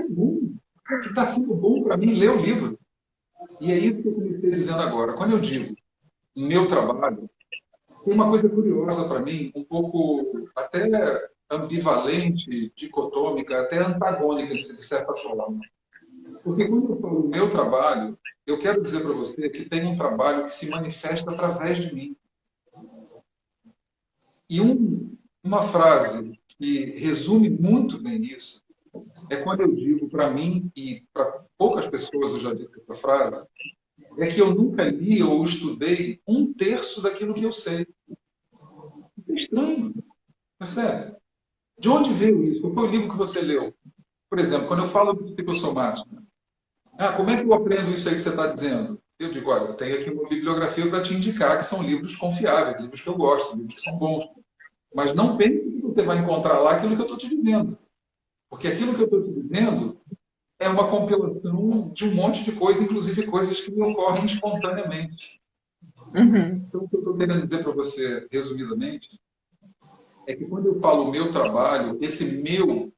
O que está sendo bom para mim ler o livro. E é isso que eu comecei dizendo agora. Quando eu digo meu trabalho, tem uma coisa curiosa para mim, um pouco até ambivalente, dicotômica, até antagônica, de certa forma. Porque quando eu falo meu trabalho, eu quero dizer para você que tem um trabalho que se manifesta através de mim. E uma frase que resume muito bem isso é quando eu digo para mim, e para poucas pessoas eu já disse essa frase, é que eu nunca li ou estudei um terço daquilo que eu sei. Isso é estranho, percebe? De onde veio isso? Qual foi o livro que você leu? Por exemplo, quando eu falo de psicossomática, como é que eu aprendo isso aí que você está dizendo? Eu digo, olha, eu tenho aqui uma bibliografia para te indicar que são livros confiáveis, livros que eu gosto, livros que são bons. Mas não pense que você vai encontrar lá aquilo que eu estou te dizendo. Porque aquilo que eu estou te dizendo é uma compilação de um monte de coisas, inclusive coisas que me ocorrem espontaneamente. Então, o que eu estou querendo dizer para você, resumidamente, é que quando eu falo meu trabalho, esse meu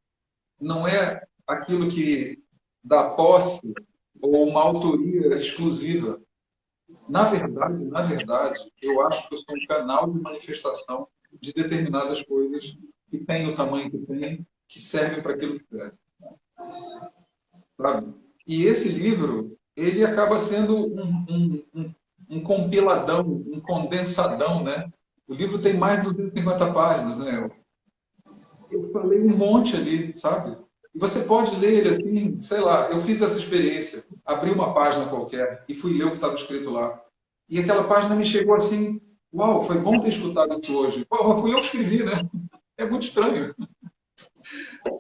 não é aquilo que dá posse ou uma autoria exclusiva. Na verdade, eu acho que eu sou um canal de manifestação de determinadas coisas que têm o tamanho que têm, que servem para aquilo que serve. Sabe? E esse livro, ele acaba sendo um compiladão, um condensadão, né? O livro tem mais de 250 páginas, né? Eu falei um monte ali, sabe? E você pode ler ele assim, sei lá, eu fiz essa experiência, abri uma página qualquer e fui ler o que estava escrito lá. E aquela página me chegou assim, uau, foi bom ter escutado isso hoje. Pô, fui eu que escrevi, né? É muito estranho.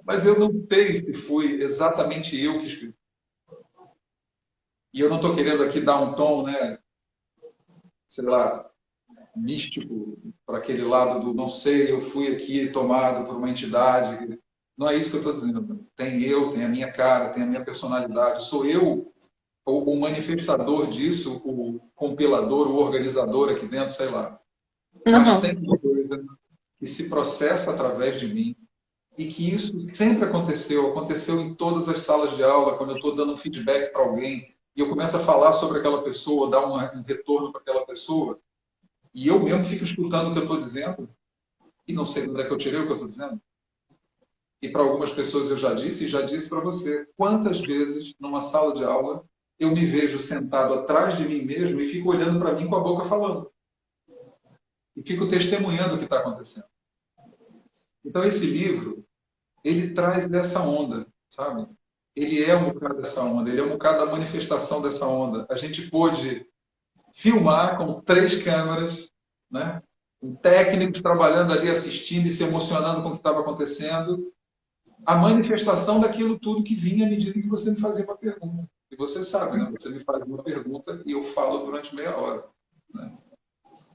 Mas eu não sei se fui exatamente eu que escrevi. E eu não estou querendo aqui dar um tom, né, sei lá, místico para aquele lado do não sei, eu fui aqui tomado por uma entidade. Não é isso que eu estou dizendo. Tem eu, tem a minha cara, tem a minha personalidade. Sou eu o manifestador disso, o compilador, o organizador aqui dentro, sei lá. Mas tem uma coisa que se processa através de mim e que isso sempre aconteceu em todas as salas de aula, quando eu estou dando um feedback para alguém e eu começo a falar sobre aquela pessoa, dar um retorno para aquela pessoa, e eu mesmo fico escutando o que eu estou dizendo e não sei de onde é que eu tirei o que eu estou dizendo. E para algumas pessoas eu já disse, e já disse para você, quantas vezes numa sala de aula eu me vejo sentado atrás de mim mesmo e fico olhando para mim com a boca falando. E fico testemunhando o que está acontecendo. Então esse livro, ele traz dessa onda, sabe? Ele é um bocado dessa onda, ele é um bocado da manifestação dessa onda. A gente pôde filmar com 3 câmeras, né? Com técnicos trabalhando ali, assistindo e se emocionando com o que estava acontecendo. A manifestação daquilo tudo que vinha à medida que você me fazia uma pergunta. E você sabe, né? Você me faz uma pergunta e eu falo durante meia hora. Né?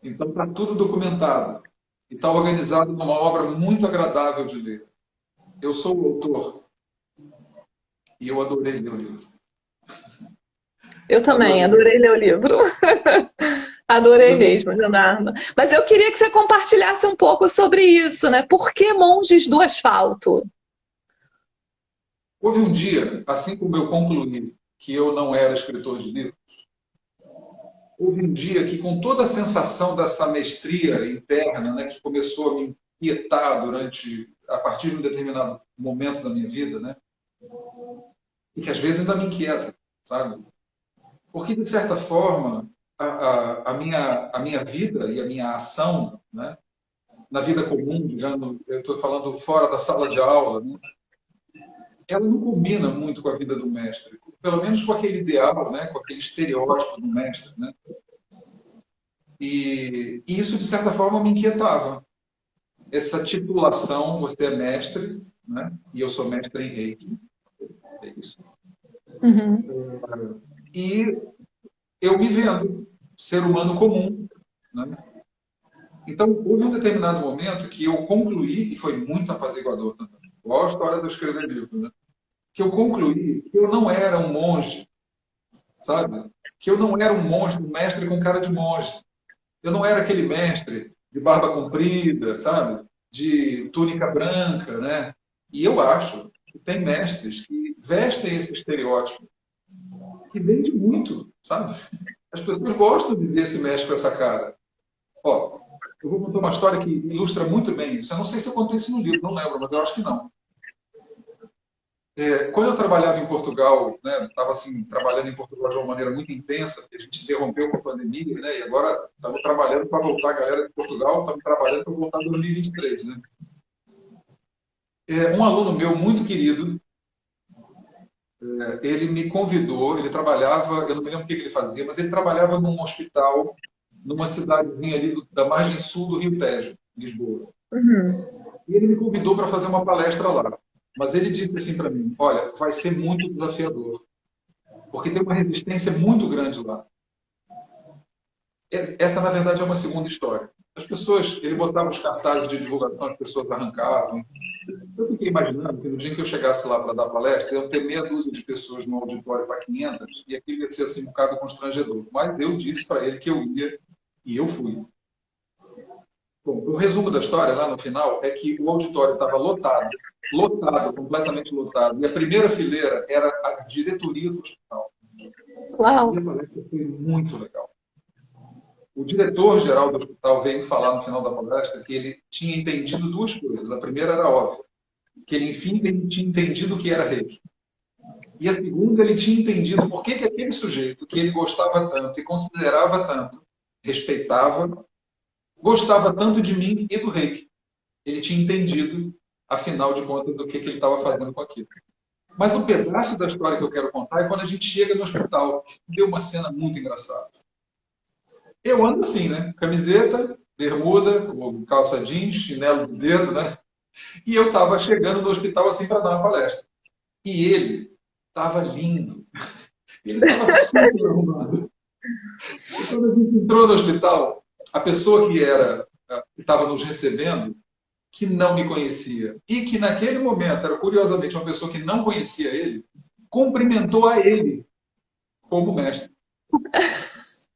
Então está tudo documentado. E está organizado numa obra muito agradável de ler. Eu sou o autor. E eu adorei ler o livro. Eu também, adorei ler o livro. Adorei mesmo, Leonardo. Mas eu queria que você compartilhasse um pouco sobre isso, né? Por que Monges do Asfalto? Houve um dia, assim como eu concluí que eu não era escritor de livros, houve um dia que, com toda a sensação dessa mestria interna, né, que começou a me inquietar a partir de um determinado momento da minha vida, né, e que às vezes ainda me inquieta, sabe? Porque, de certa forma, a minha vida e a minha ação, né, na vida comum, digamos, eu estou falando fora da sala de aula, né, ela não combina muito com a vida do mestre, pelo menos com aquele ideal, né, com aquele estereótipo do mestre, né? E isso, de certa forma, me inquietava. Essa titulação, você é mestre, né? E eu sou mestre em Reiki. É isso. Uhum. E eu me vendo, ser humano comum. Né? Então, houve um determinado momento que eu concluí, e foi muito apaziguador também, igual a história do escrever livro, né? Que eu concluí que eu não era um monge, sabe? Que eu não era um monge, um mestre com cara de monge. Eu não era aquele mestre de barba comprida, sabe? De túnica branca, né? E eu acho que tem mestres que vestem esse estereótipo que vende muito, sabe? As pessoas gostam de ver esse mestre com essa cara. Ó, eu vou contar uma história que ilustra muito bem isso. Eu não sei se eu contei isso no livro, não lembro, mas eu acho que não. Quando eu trabalhava em Portugal, né, estava assim, trabalhando em Portugal de uma maneira muito intensa, porque a gente interrompeu com a pandemia, né, e agora estamos trabalhando para voltar, a galera de Portugal, estamos trabalhando para voltar em 2023. Né? Um aluno meu muito querido, ele me convidou, ele trabalhava, eu não me lembro o que ele fazia, mas ele trabalhava num hospital, numa cidadezinha ali da margem sul do Rio Tejo, Lisboa. Uhum. E ele me convidou para fazer uma palestra lá. Mas ele disse assim para mim, olha, vai ser muito desafiador, porque tem uma resistência muito grande lá. Essa, na verdade, é uma segunda história. As pessoas, ele botava os cartazes de divulgação, as pessoas arrancavam. Eu fiquei imaginando que no dia que eu chegasse lá para dar palestra, iam ter meia dúzia de pessoas no auditório para 500, e aquilo ia ser assim um bocado constrangedor. Mas eu disse para ele que eu ia, e eu fui. Bom, o resumo da história, lá no final, é que o auditório estava lotado, completamente lotado. E a primeira fileira era a diretoria do hospital. Uau! E a palestra foi muito legal. O diretor-geral do hospital veio falar no final da palestra que ele tinha entendido duas coisas. A primeira era óbvia, que ele, enfim, tinha entendido o que era reiki. E a segunda, ele tinha entendido por que aquele sujeito que ele gostava tanto e considerava tanto, respeitava, gostava tanto de mim e do reiki. Ele tinha entendido, afinal de contas, do que ele estava fazendo com aquilo. Mas o pedaço da história que eu quero contar é quando a gente chega no hospital, que deu uma cena muito engraçada. Eu ando assim, né? Camiseta, bermuda, calça jeans, chinelo de dedo, né? E eu estava chegando no hospital assim para dar uma palestra. E ele estava lindo. Ele estava super arrumado. E quando a gente entrou no hospital, a pessoa que estava nos recebendo, que não me conhecia, e que naquele momento era curiosamente uma pessoa que não conhecia ele, cumprimentou a ele como mestre.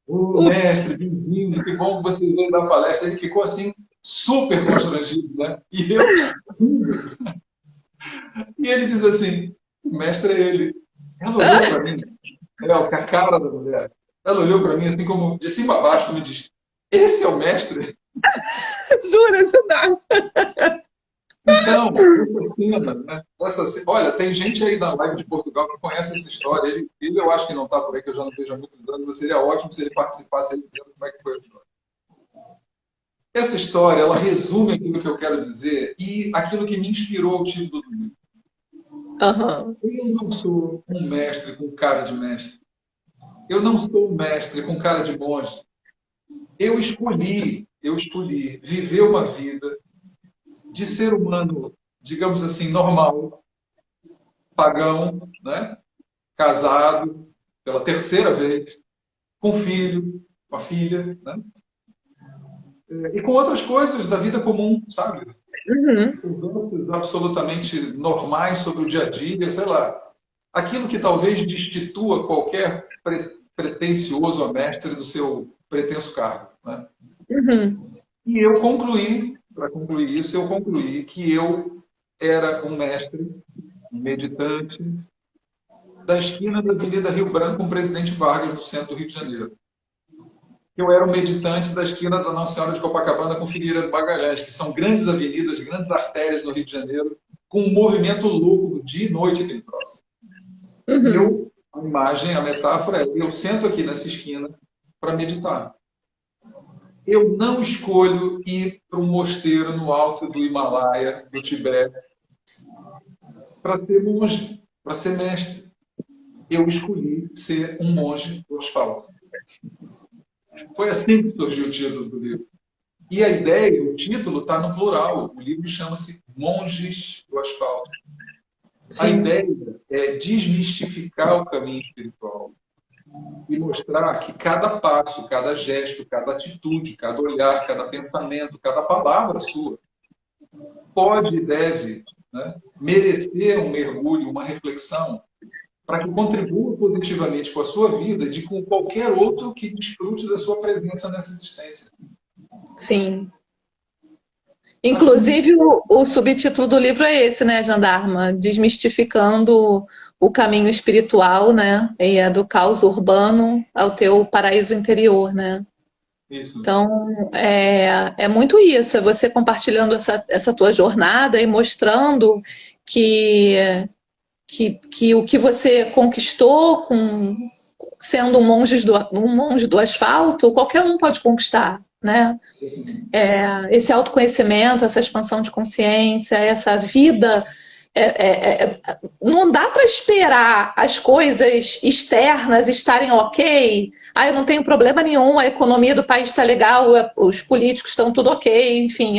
Ô, mestre, bem-vindo, que bom que você veio dar palestra. Ele ficou assim, super constrangido, né? E eu, e ele diz assim, o mestre é ele. Ela olhou para mim, a cara da mulher, ela olhou para mim assim como de cima a baixo e me diz, esse é o mestre? Jura, Judá? Então, essa cena, né? Olha, tem gente aí na live de Portugal que conhece essa história. Ele eu acho que não está por aí, que eu já não vejo há muitos anos, mas seria ótimo se ele participasse aí dizendo como é que foi a história. Essa história, ela resume aquilo que eu quero dizer e aquilo que me inspirou ao título do livro. Uhum. Eu não sou um mestre com cara de mestre. Eu não sou um mestre com cara de monge. Eu escolhi viver uma vida de ser humano, digamos assim, normal, pagão, né? Casado pela terceira vez, com filho, com a filha, né? E com outras coisas da vida comum, sabe? Conversas absolutamente normais sobre o dia a dia, sei lá. Aquilo que talvez destitua qualquer pretensioso a mestre do seu pretenso cargo, né? E eu concluí, para concluir isso, eu concluí que eu era um mestre, um meditante, da esquina da Avenida Rio Branco com o Presidente Vargas, no centro do Rio de Janeiro. Eu era um meditante da esquina da Nossa Senhora de Copacabana com Figueira do Magalhães, que são grandes avenidas, grandes artérias no Rio de Janeiro, com um movimento louco dia e noite aquele troço. E a imagem, a metáfora é, eu sento aqui nessa esquina para meditar. Eu não escolho ir para um mosteiro no alto do Himalaia, do Tibete, para ser monge, para ser mestre. Eu escolhi ser um monge do asfalto. Foi assim que surgiu o título do livro. E a ideia, o título está no plural. O livro chama-se Monges do Asfalto. Sim. A ideia é desmistificar o caminho espiritual e mostrar que cada passo, cada gesto, cada atitude, cada olhar, cada pensamento, cada palavra sua pode e deve, né, merecer um mergulho, uma reflexão, para que contribua positivamente com a sua vida e com qualquer outro que desfrute da sua presença nessa existência. Sim. Inclusive, o subtítulo do livro é esse, né, Jandarma? Desmistificando o caminho espiritual, né? E é do caos urbano ao teu paraíso interior, né? Isso. Então, é muito isso. É você compartilhando essa tua jornada e mostrando que o que você conquistou sendo um monge do asfalto, qualquer um pode conquistar, né? Esse autoconhecimento, essa expansão de consciência, essa vida. Não dá para esperar as coisas externas estarem ok. Eu não tenho problema nenhum, a economia do país está legal, os políticos estão tudo ok, enfim,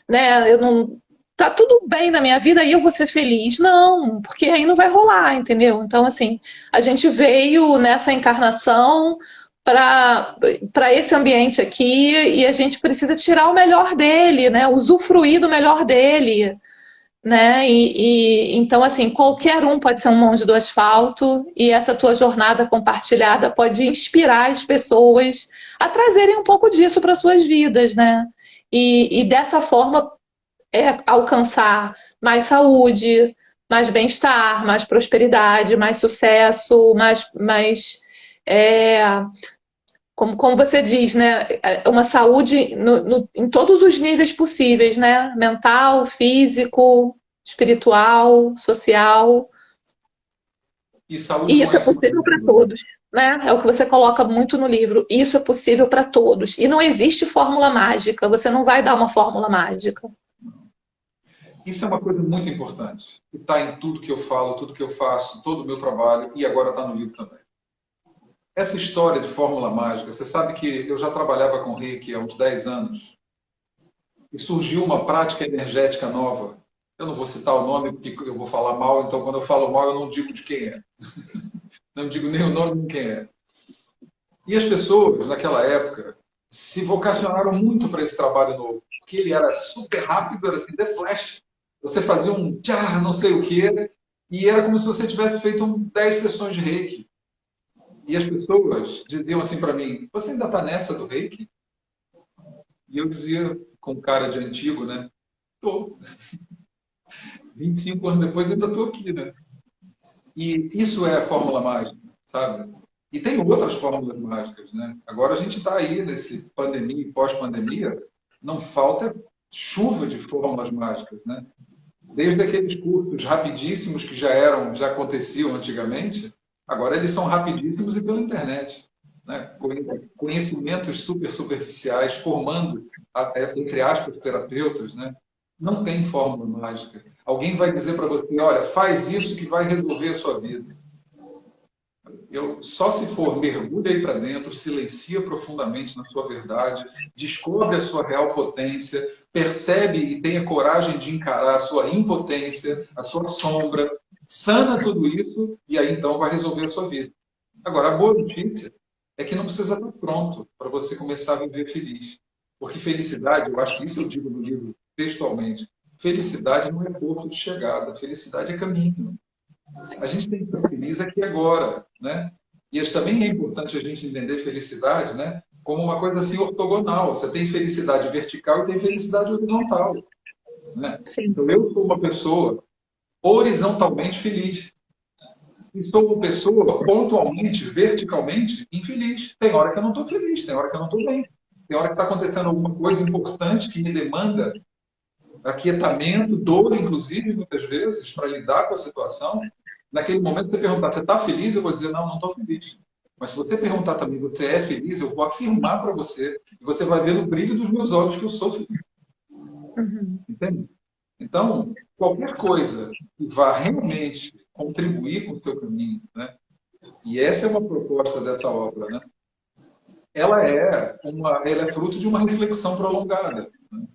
né, eu não. Tá tudo bem na minha vida e eu vou ser feliz. Não, porque aí não vai rolar, entendeu? Então, assim, a gente veio nessa encarnação para esse ambiente aqui e a gente precisa tirar o melhor dele, né? Usufruir do melhor dele, né? Então, assim, qualquer um pode ser um monge do asfalto e essa tua jornada compartilhada pode inspirar as pessoas a trazerem um pouco disso para suas vidas, né? E dessa forma alcançar mais saúde, mais bem-estar, mais prosperidade, mais sucesso, mais é, como você diz, né? Uma saúde em todos os níveis possíveis, né? Mental, físico, espiritual, social. E saúde E com isso é acima de possível para tudo, né? todos, né? É o que você coloca muito no livro. Isso é possível para todos. E não existe fórmula mágica. Você não vai dar uma fórmula mágica. Isso é uma coisa muito importante, que está em tudo que eu falo, tudo que eu faço, todo o meu trabalho, e agora está no livro também. Essa história de fórmula mágica, você sabe que eu já trabalhava com Reiki há uns 10 anos, e surgiu uma prática energética nova. Eu não vou citar o nome, porque eu vou falar mal, então quando eu falo mal, eu não digo de quem é. Não digo nem o nome nem quem é. E as pessoas, naquela época, se vocacionaram muito para esse trabalho novo, porque ele era super rápido, era assim, The Flash. Você fazia um tchar, não sei o quê, e era como se você tivesse feito 10 sessões de reiki. E as pessoas diziam assim para mim: você ainda está nessa do reiki? E eu dizia, com cara de antigo, né? Estou. 25 anos depois, ainda estou aqui, né? E isso é a fórmula mágica, sabe? E tem outras fórmulas mágicas, né? Agora a gente está aí nesse pandemia e pós-pandemia, não falta chuva de fórmulas mágicas, né? Desde aqueles cursos rapidíssimos que já aconteciam antigamente, agora eles são rapidíssimos e pela internet, né? Conhecimentos super superficiais, formando, entre aspas, terapeutas, né? Não tem fórmula mágica. Alguém vai dizer para você: olha, faz isso que vai resolver a sua vida. Só se for, mergulha aí para dentro, silencia profundamente na sua verdade, descobre a sua real potência, percebe e tenha coragem de encarar a sua impotência, a sua sombra, sana tudo isso e aí então vai resolver a sua vida. Agora, a boa notícia é que não precisa estar pronto para você começar a viver feliz. Porque felicidade, eu acho que isso eu digo no livro textualmente, felicidade não é ponto de chegada, felicidade é caminho. A gente tem que estar feliz aqui e agora, né? E isso também é importante a gente entender felicidade, né? Como uma coisa assim ortogonal. Você tem felicidade vertical e tem felicidade horizontal, né? Sim. Então eu sou uma pessoa horizontalmente feliz e sou uma pessoa pontualmente, verticalmente infeliz. Tem hora que eu não estou feliz, tem hora que eu não estou bem, tem hora que está acontecendo alguma coisa importante que me demanda aquietamento, dor, inclusive, muitas vezes, para lidar com a situação. Naquele momento, você perguntar: você está feliz? Eu vou dizer: não, não estou feliz. Mas se você perguntar também: você é feliz? Eu vou afirmar para você. E você vai ver no brilho dos meus olhos que eu sou feliz. Entende? Então, qualquer coisa que vá realmente contribuir com o seu caminho, né? E essa é uma proposta dessa obra, né? Ela é fruto de uma reflexão prolongada. Né?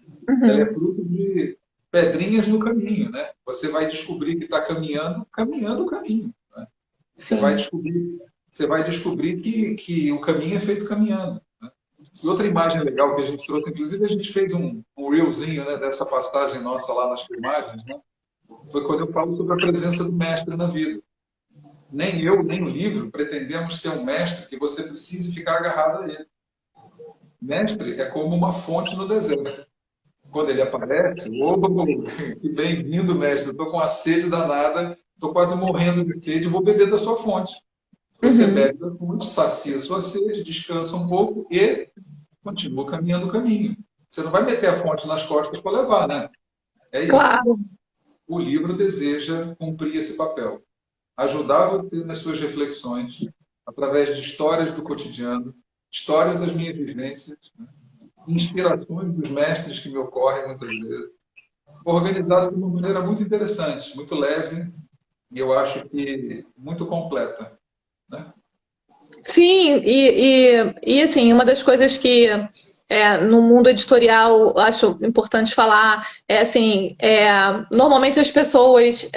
Ela é fruto de pedrinhas no caminho, né? Você vai descobrir que está caminhando o caminho. Né? Você vai descobrir que o caminho é feito caminhando. Né? E outra imagem legal que a gente trouxe, inclusive a gente fez um reelzinho, né, dessa passagem nossa lá nas filmagens, né? Foi quando eu falo sobre a presença do mestre na vida. Nem eu, nem o livro pretendemos ser um mestre que você precise ficar agarrado a ele. Mestre é como uma fonte no deserto. Quando ele aparece, que bem-vindo, mestre, estou com uma sede danada, estou quase morrendo de sede, vou beber da sua fonte. Você bebe da fonte, sacia a sua sede, descansa um pouco e continua caminhando o caminho. Você não vai meter a fonte nas costas para levar, né? É isso. Claro. O livro deseja cumprir esse papel. Ajudar você nas suas reflexões, através de histórias do cotidiano, histórias das minhas vivências, né? Inspirações dos mestres que me ocorrem muitas vezes, organizado de uma maneira muito interessante, muito leve e eu acho que muito completa. Né? Sim, e assim, uma das coisas que no mundo editorial acho importante falar é assim, normalmente as pessoas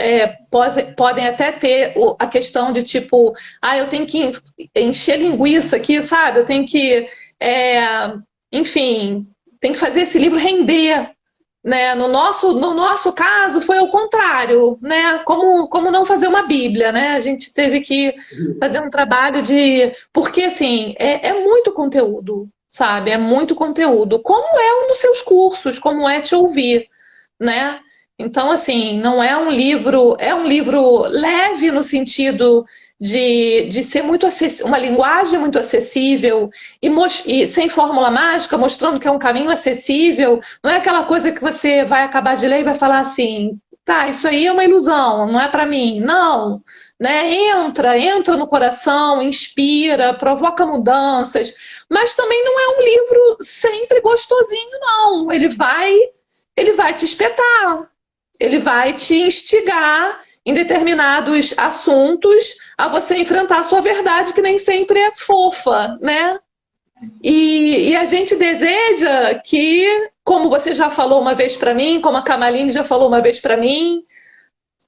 podem até ter a questão de tipo, eu tenho que encher linguiça aqui, sabe? Eu tenho que, enfim, tem que fazer esse livro render. Né? No nosso caso foi o contrário, né? Como não fazer uma Bíblia, né? A gente teve que fazer um trabalho de... Porque, assim, é muito conteúdo, sabe? É muito conteúdo. Como é nos seus cursos, como é te ouvir, né? Então, assim, não é um livro, é um livro leve no sentido de ser muito uma linguagem muito acessível e sem fórmula mágica, mostrando que é um caminho acessível. Não é aquela coisa que você vai acabar de ler e vai falar assim, tá, isso aí é uma ilusão, não é para mim. Não, né? Entra no coração, inspira, provoca mudanças, mas também não é um livro sempre gostosinho, não. Ele vai te espetar, ele vai te instigar em determinados assuntos a você enfrentar a sua verdade, que nem sempre é fofa, né? E a gente deseja que, como você já falou uma vez para mim, como a Kamaline já falou uma vez para mim,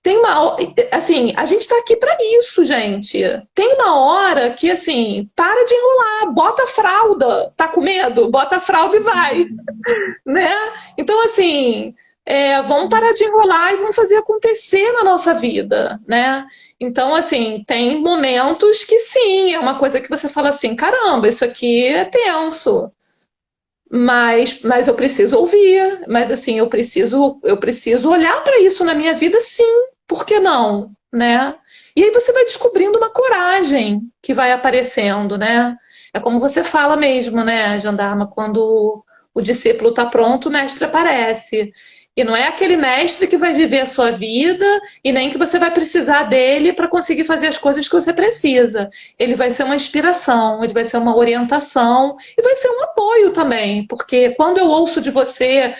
tem uma, assim, a gente está aqui para isso, gente. Tem uma hora que, assim, para de enrolar, bota a fralda. Tá com medo? Bota a fralda e vai, né? Então, assim, vamos parar de enrolar e vamos fazer acontecer na nossa vida, né? Então, assim, tem momentos que sim, é uma coisa que você fala assim, caramba, isso aqui é tenso. Mas eu preciso ouvir, mas assim, eu preciso olhar para isso na minha vida, sim, por que não, né? E aí você vai descobrindo uma coragem que vai aparecendo, né? É como você fala mesmo, né, Jandarma, quando o discípulo está pronto, o mestre aparece. E não é aquele mestre que vai viver a sua vida e nem que você vai precisar dele para conseguir fazer as coisas que você precisa. Ele vai ser uma inspiração, ele vai ser uma orientação e vai ser um apoio também, porque quando eu ouço de você,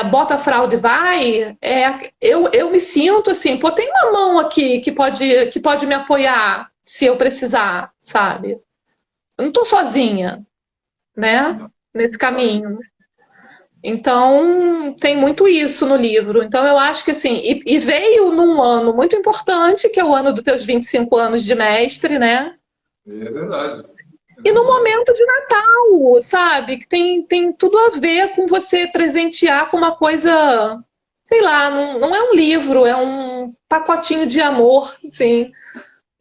bota a fralda e vai, eu me sinto assim, pô, tem uma mão aqui que pode me apoiar se eu precisar, sabe? Eu não estou sozinha, né? Nesse caminho. Então, tem muito isso no livro. Então, eu acho que assim, e veio num ano muito importante, que é o ano dos teus 25 anos de mestre, né? É verdade. É E no verdade. momento de Natal, sabe? Que tem tudo a ver com você presentear com uma coisa, sei lá, não é um livro, é um pacotinho de amor, assim,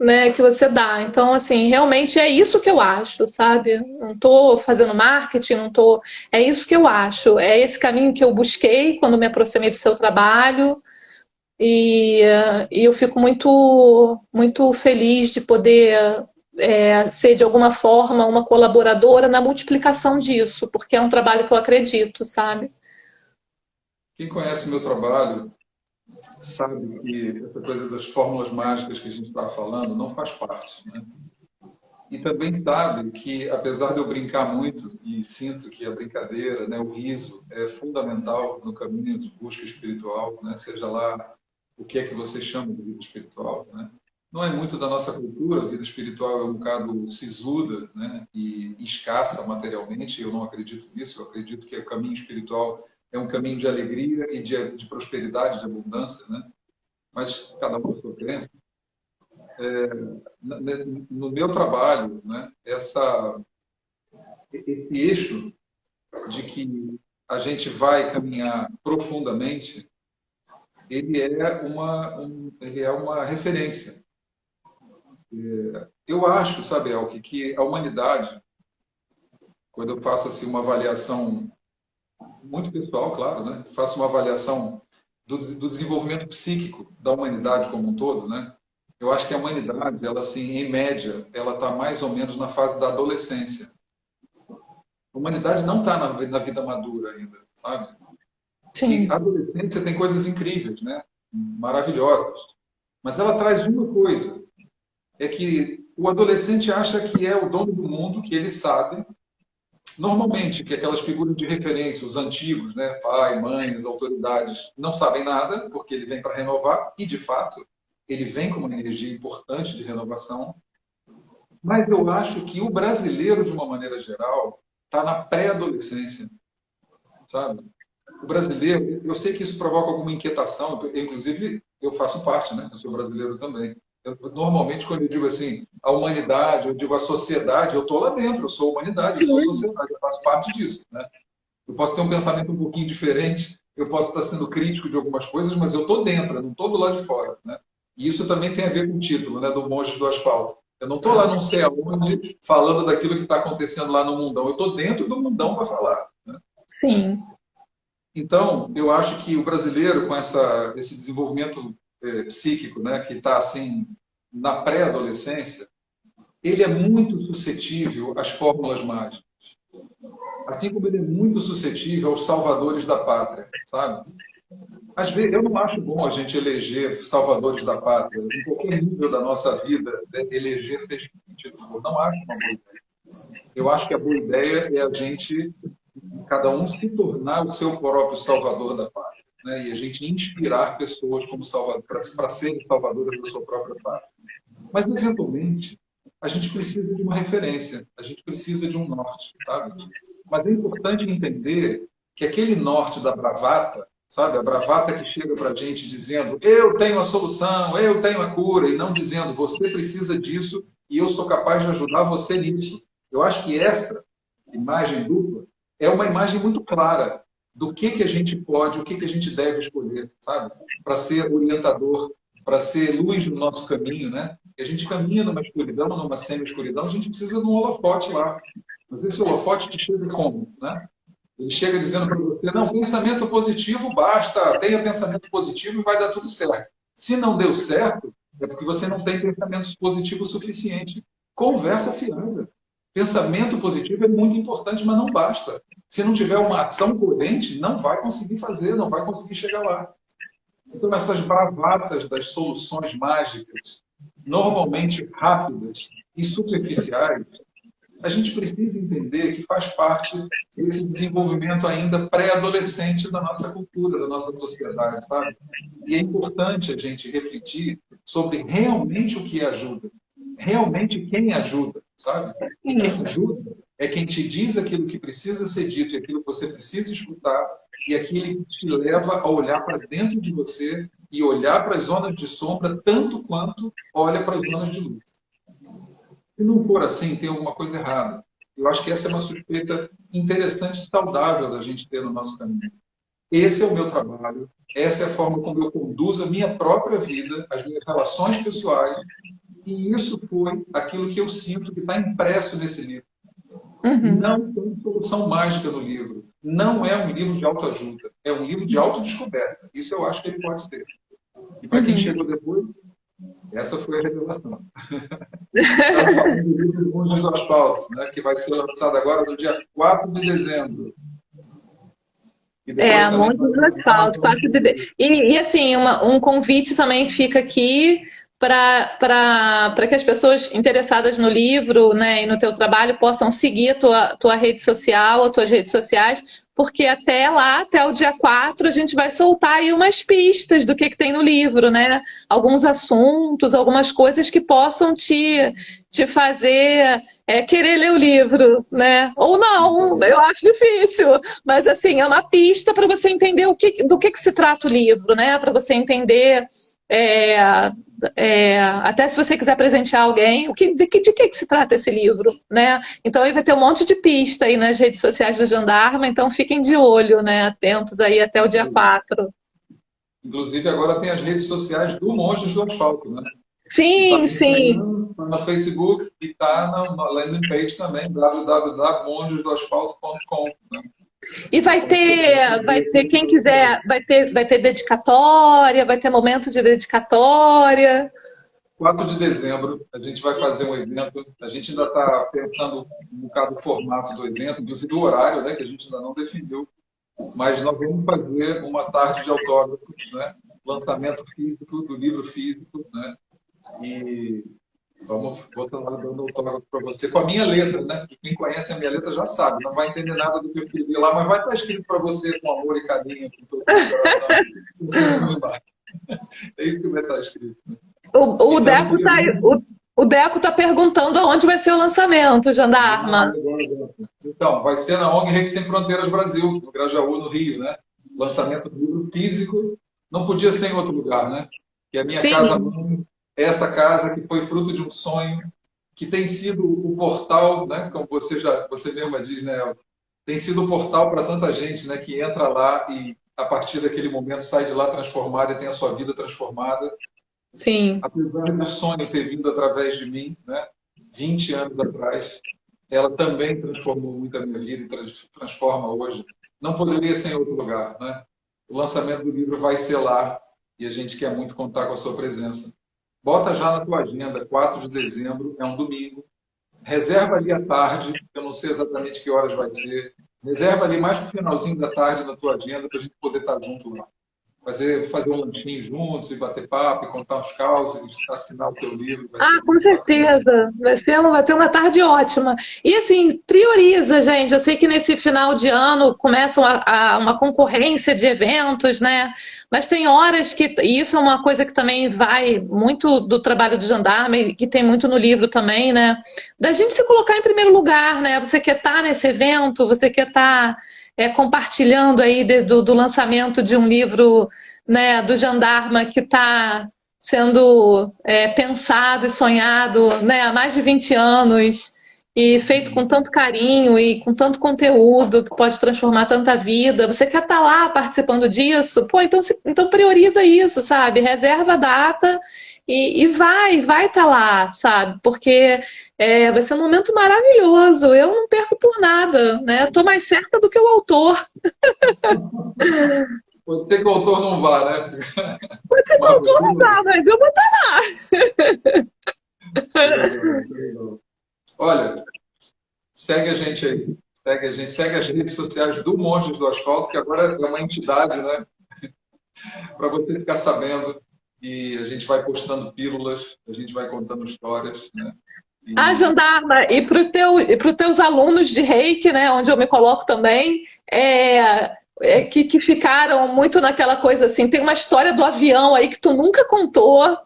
né, que você dá. Então, assim, realmente é isso que eu acho, sabe? Não estou fazendo marketing, não tô. É isso que eu acho. É esse caminho que eu busquei quando me aproximei do seu trabalho. E eu fico muito, muito feliz de poder ser, de alguma forma, uma colaboradora na multiplicação disso, porque é um trabalho que eu acredito, sabe? Quem conhece meu trabalho sabe que essa coisa das fórmulas mágicas que a gente está falando não faz parte, né? E também sabe que, apesar de eu brincar muito, e sinto que a brincadeira, né, o riso, é fundamental no caminho de busca espiritual, né, seja lá o que é que você chama de vida espiritual, né? Não é muito da nossa cultura, a vida espiritual é um bocado sisuda, né, e escassa materialmente, eu não acredito nisso, eu acredito que o caminho espiritual é um caminho de alegria e de prosperidade, de abundância, né? Mas cada um com a sua crença. No meu trabalho, né, esse eixo de que a gente vai caminhar profundamente, ele é uma referência. Eu acho, sabe, Elke, que a humanidade, quando eu faço assim, uma avaliação muito pessoal, claro, né, faço uma avaliação do desenvolvimento psíquico da humanidade como um todo, né, eu acho que a humanidade, ela assim, em média, ela está mais ou menos na fase da adolescência. A humanidade não está na vida madura ainda, sabe? E a Sim, adolescência tem coisas incríveis, né? Maravilhosas. Mas ela traz uma coisa, é que o adolescente acha que é o dono do mundo, que ele sabe, normalmente, que aquelas figuras de referência, os antigos, né? Pai, mãe, as autoridades, não sabem nada, porque ele vem para renovar, e de fato, ele vem com uma energia importante de renovação. Mas eu acho que o brasileiro, de uma maneira geral, está na pré-adolescência, sabe? O brasileiro, eu sei que isso provoca alguma inquietação, inclusive eu faço parte, né? Eu sou brasileiro também. Normalmente, quando eu digo assim, a humanidade, eu digo a sociedade, eu estou lá dentro, eu sou humanidade, eu sou sociedade, eu faço parte disso, né? Eu posso ter um pensamento um pouquinho diferente, eu posso estar sendo crítico de algumas coisas, mas eu estou dentro, eu não estou do lado de fora, né? E isso também tem a ver com o título, né, do Monge do Asfalto. Eu não estou lá não sei aonde falando daquilo que está acontecendo lá no mundão, eu estou dentro do mundão para falar, né? sim. Então, eu acho que o brasileiro, com esse desenvolvimento psíquico, né, que está assim na pré-adolescência, ele é muito suscetível às fórmulas mágicas. Assim como ele é muito suscetível aos salvadores da pátria, sabe? Às vezes, eu não acho bom a gente eleger salvadores da pátria, em qualquer nível da nossa vida, eleger seja o que sentido for. Não acho uma boa ideia. Eu acho que a boa ideia é a gente, cada um, se tornar o seu próprio salvador da pátria, né? E a gente inspirar pessoas como salvador, para serem salvadoras da sua própria pátria. Mas, eventualmente, a gente precisa de uma referência, a gente precisa de um norte, sabe? Mas é importante entender que aquele norte da bravata, sabe? A bravata que chega para a gente dizendo eu tenho a solução, eu tenho a cura, e não dizendo você precisa disso e eu sou capaz de ajudar você nisso. Eu acho que essa imagem dupla é uma imagem muito clara do que a gente pode, o que a gente deve escolher, sabe? Para ser orientador, para ser luz no nosso caminho, né? E a gente caminha numa escuridão, numa semi-escuridão, a gente precisa de um holofote lá. Mas esse holofote te chega como, né? Ele chega dizendo para você, não, pensamento positivo basta, tenha pensamento positivo e vai dar tudo certo. Se não deu certo, é porque você não tem pensamentos positivos suficiente. Conversa fiada. Pensamento positivo é muito importante, mas não basta. Se não tiver uma ação coerente, não vai conseguir fazer, não vai conseguir chegar lá. Então, essas bravatas das soluções mágicas, normalmente rápidas e superficiais, a gente precisa entender que faz parte desse desenvolvimento ainda pré-adolescente da nossa cultura, da nossa sociedade, sabe? E é importante a gente refletir sobre realmente o que ajuda, realmente quem ajuda, sabe? E quem ajuda é quem te diz aquilo que precisa ser dito e aquilo que você precisa escutar e aquilo que te leva a olhar para dentro de você e olhar para as zonas de sombra tanto quanto olha para as zonas de luz. Se não for assim, tem alguma coisa errada. Eu acho que essa é uma suspeita interessante e saudável da gente ter no nosso caminho. Esse é o meu trabalho, essa é a forma como eu conduzo a minha própria vida, as minhas relações pessoais, e isso foi aquilo que eu sinto que está impresso nesse livro. Não tem solução mágica no livro. Não é um livro de autoajuda, é um livro de autodescoberta. Isso eu acho que ele pode ser. E para quem chegou depois, essa foi a revelação. Estamos falando do livro de Monges do Asfalto, né, que vai ser lançado agora no dia 4 de dezembro. Montes do Asfalto, 4 de dezembro. E assim, um convite também fica aqui para que as pessoas interessadas no livro, né, e no teu trabalho possam seguir a tua rede social, as tuas redes sociais, porque até lá, até o dia 4, a gente vai soltar aí umas pistas do que tem no livro, né? Alguns assuntos, algumas coisas que possam te fazer querer ler o livro, né? Ou não, eu acho difícil, mas assim, é uma pista para você entender do que se trata o livro, né? Para você entender até se você quiser presentear alguém, de que se trata esse livro, né? Então aí vai ter um monte de pista aí nas redes sociais do Jandarma, então fiquem de olho, né? Atentos aí até o dia 4. Inclusive agora tem as redes sociais do Monges do Asfalto, né? Sim, sim. Está no Facebook e está na landing page também, www.mongesdoasfalto.com, né? E vai ter quem quiser, vai ter dedicatória, vai ter momento de dedicatória. 4 de dezembro, a gente vai fazer um evento. A gente ainda está pensando um bocado do formato do evento, inclusive o horário, né, que a gente ainda não definiu. Mas nós vamos fazer uma tarde de autógrafos, né? Lançamento físico do livro físico, né? E vou estar lá dando autógrafo para você com a minha letra, né? Quem conhece a minha letra já sabe, não vai entender nada do que eu escrevi lá, mas vai estar escrito para você com amor e carinho, com todo o coração. É isso que vai estar escrito. Né? O Deco tá perguntando aonde vai ser o lançamento, Jandarma. Então, vai ser na ONG Rede Sem Fronteiras Brasil, no Grajaú, no Rio, né? Lançamento do livro físico, não podia ser em outro lugar, né? Que é a minha casa mãe, essa casa que foi fruto de um sonho, que tem sido o portal, né? Como você mesma diz, né? Tem sido o portal para tanta gente, né? Que entra lá e a partir daquele momento sai de lá transformada e tem a sua vida transformada. Sim. Apesar do sonho ter vindo através de mim, né? 20 anos atrás, ela também transformou muito a minha vida e transforma hoje. não poderia ser em outro lugar, né? O lançamento do livro vai ser lá e a gente quer muito contar com a sua presença. Bota já na tua agenda, 4 de dezembro, é um domingo. Reserva ali à tarde, eu não sei exatamente que horas vai ser. Reserva ali mais para o finalzinho da tarde na tua agenda para a gente poder estar junto lá. Fazer um lanchinho juntos e bater papo, e contar uns causos, e assinar o teu livro, vai ser Ah, com muito bacana. certeza. Vai ter uma tarde ótima. E assim, prioriza, gente. Eu sei que nesse final de ano começa uma concorrência de eventos, né? Mas tem horas que. E isso é uma coisa que também vai muito do trabalho do Jandarma, e que tem muito no livro também, né? Da gente se colocar em primeiro lugar, né? Você quer estar nesse evento, você quer estar compartilhando aí do lançamento de um livro, né, do Jandarma que está sendo pensado e sonhado, né, há mais de 20 anos e feito com tanto carinho e com tanto conteúdo que pode transformar tanta vida. Você quer estar lá participando disso? Pô, então prioriza isso, sabe? Reserva a data e vai estar lá, sabe? Porque vai ser um momento maravilhoso. Eu não perco por nada, né? Estou mais certa do que o autor. Pode ser que o autor não vá, né? Pode ser que o Mas autor você não vá, mas eu vou estar. que legal, que legal. Olha, segue a gente aí. Segue a gente, segue as redes sociais do Monstros do Asfalto, que agora é uma entidade, né? Para você ficar sabendo. E a gente vai postando pílulas, a gente vai contando histórias, né? Ah, E Jandarma, e para os teus alunos de Reiki, né, onde eu me coloco também, que ficaram muito naquela coisa assim, tem uma história do avião aí que tu nunca contou,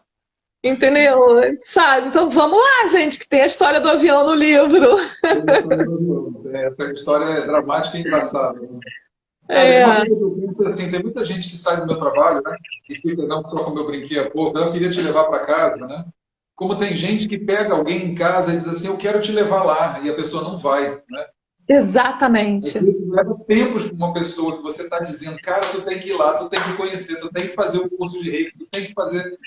entendeu? Sabe? Então vamos lá, gente, que tem a história do avião no livro. essa história é dramática e engraçada, né? É, uma É, coisa que eu penso assim, tem muita gente que sai do meu trabalho, né? E fica, não, só como eu brinquei há pouco, eu queria te levar para casa, né? Como tem gente que pega alguém em casa e diz assim, eu quero te levar lá, e a pessoa não vai, né? Às exatamente. vezes leva tempos para uma pessoa que você está dizendo, cara, tu tem que ir lá, tu tem que conhecer, tu tem que fazer o curso de reiki, tu tem que fazer,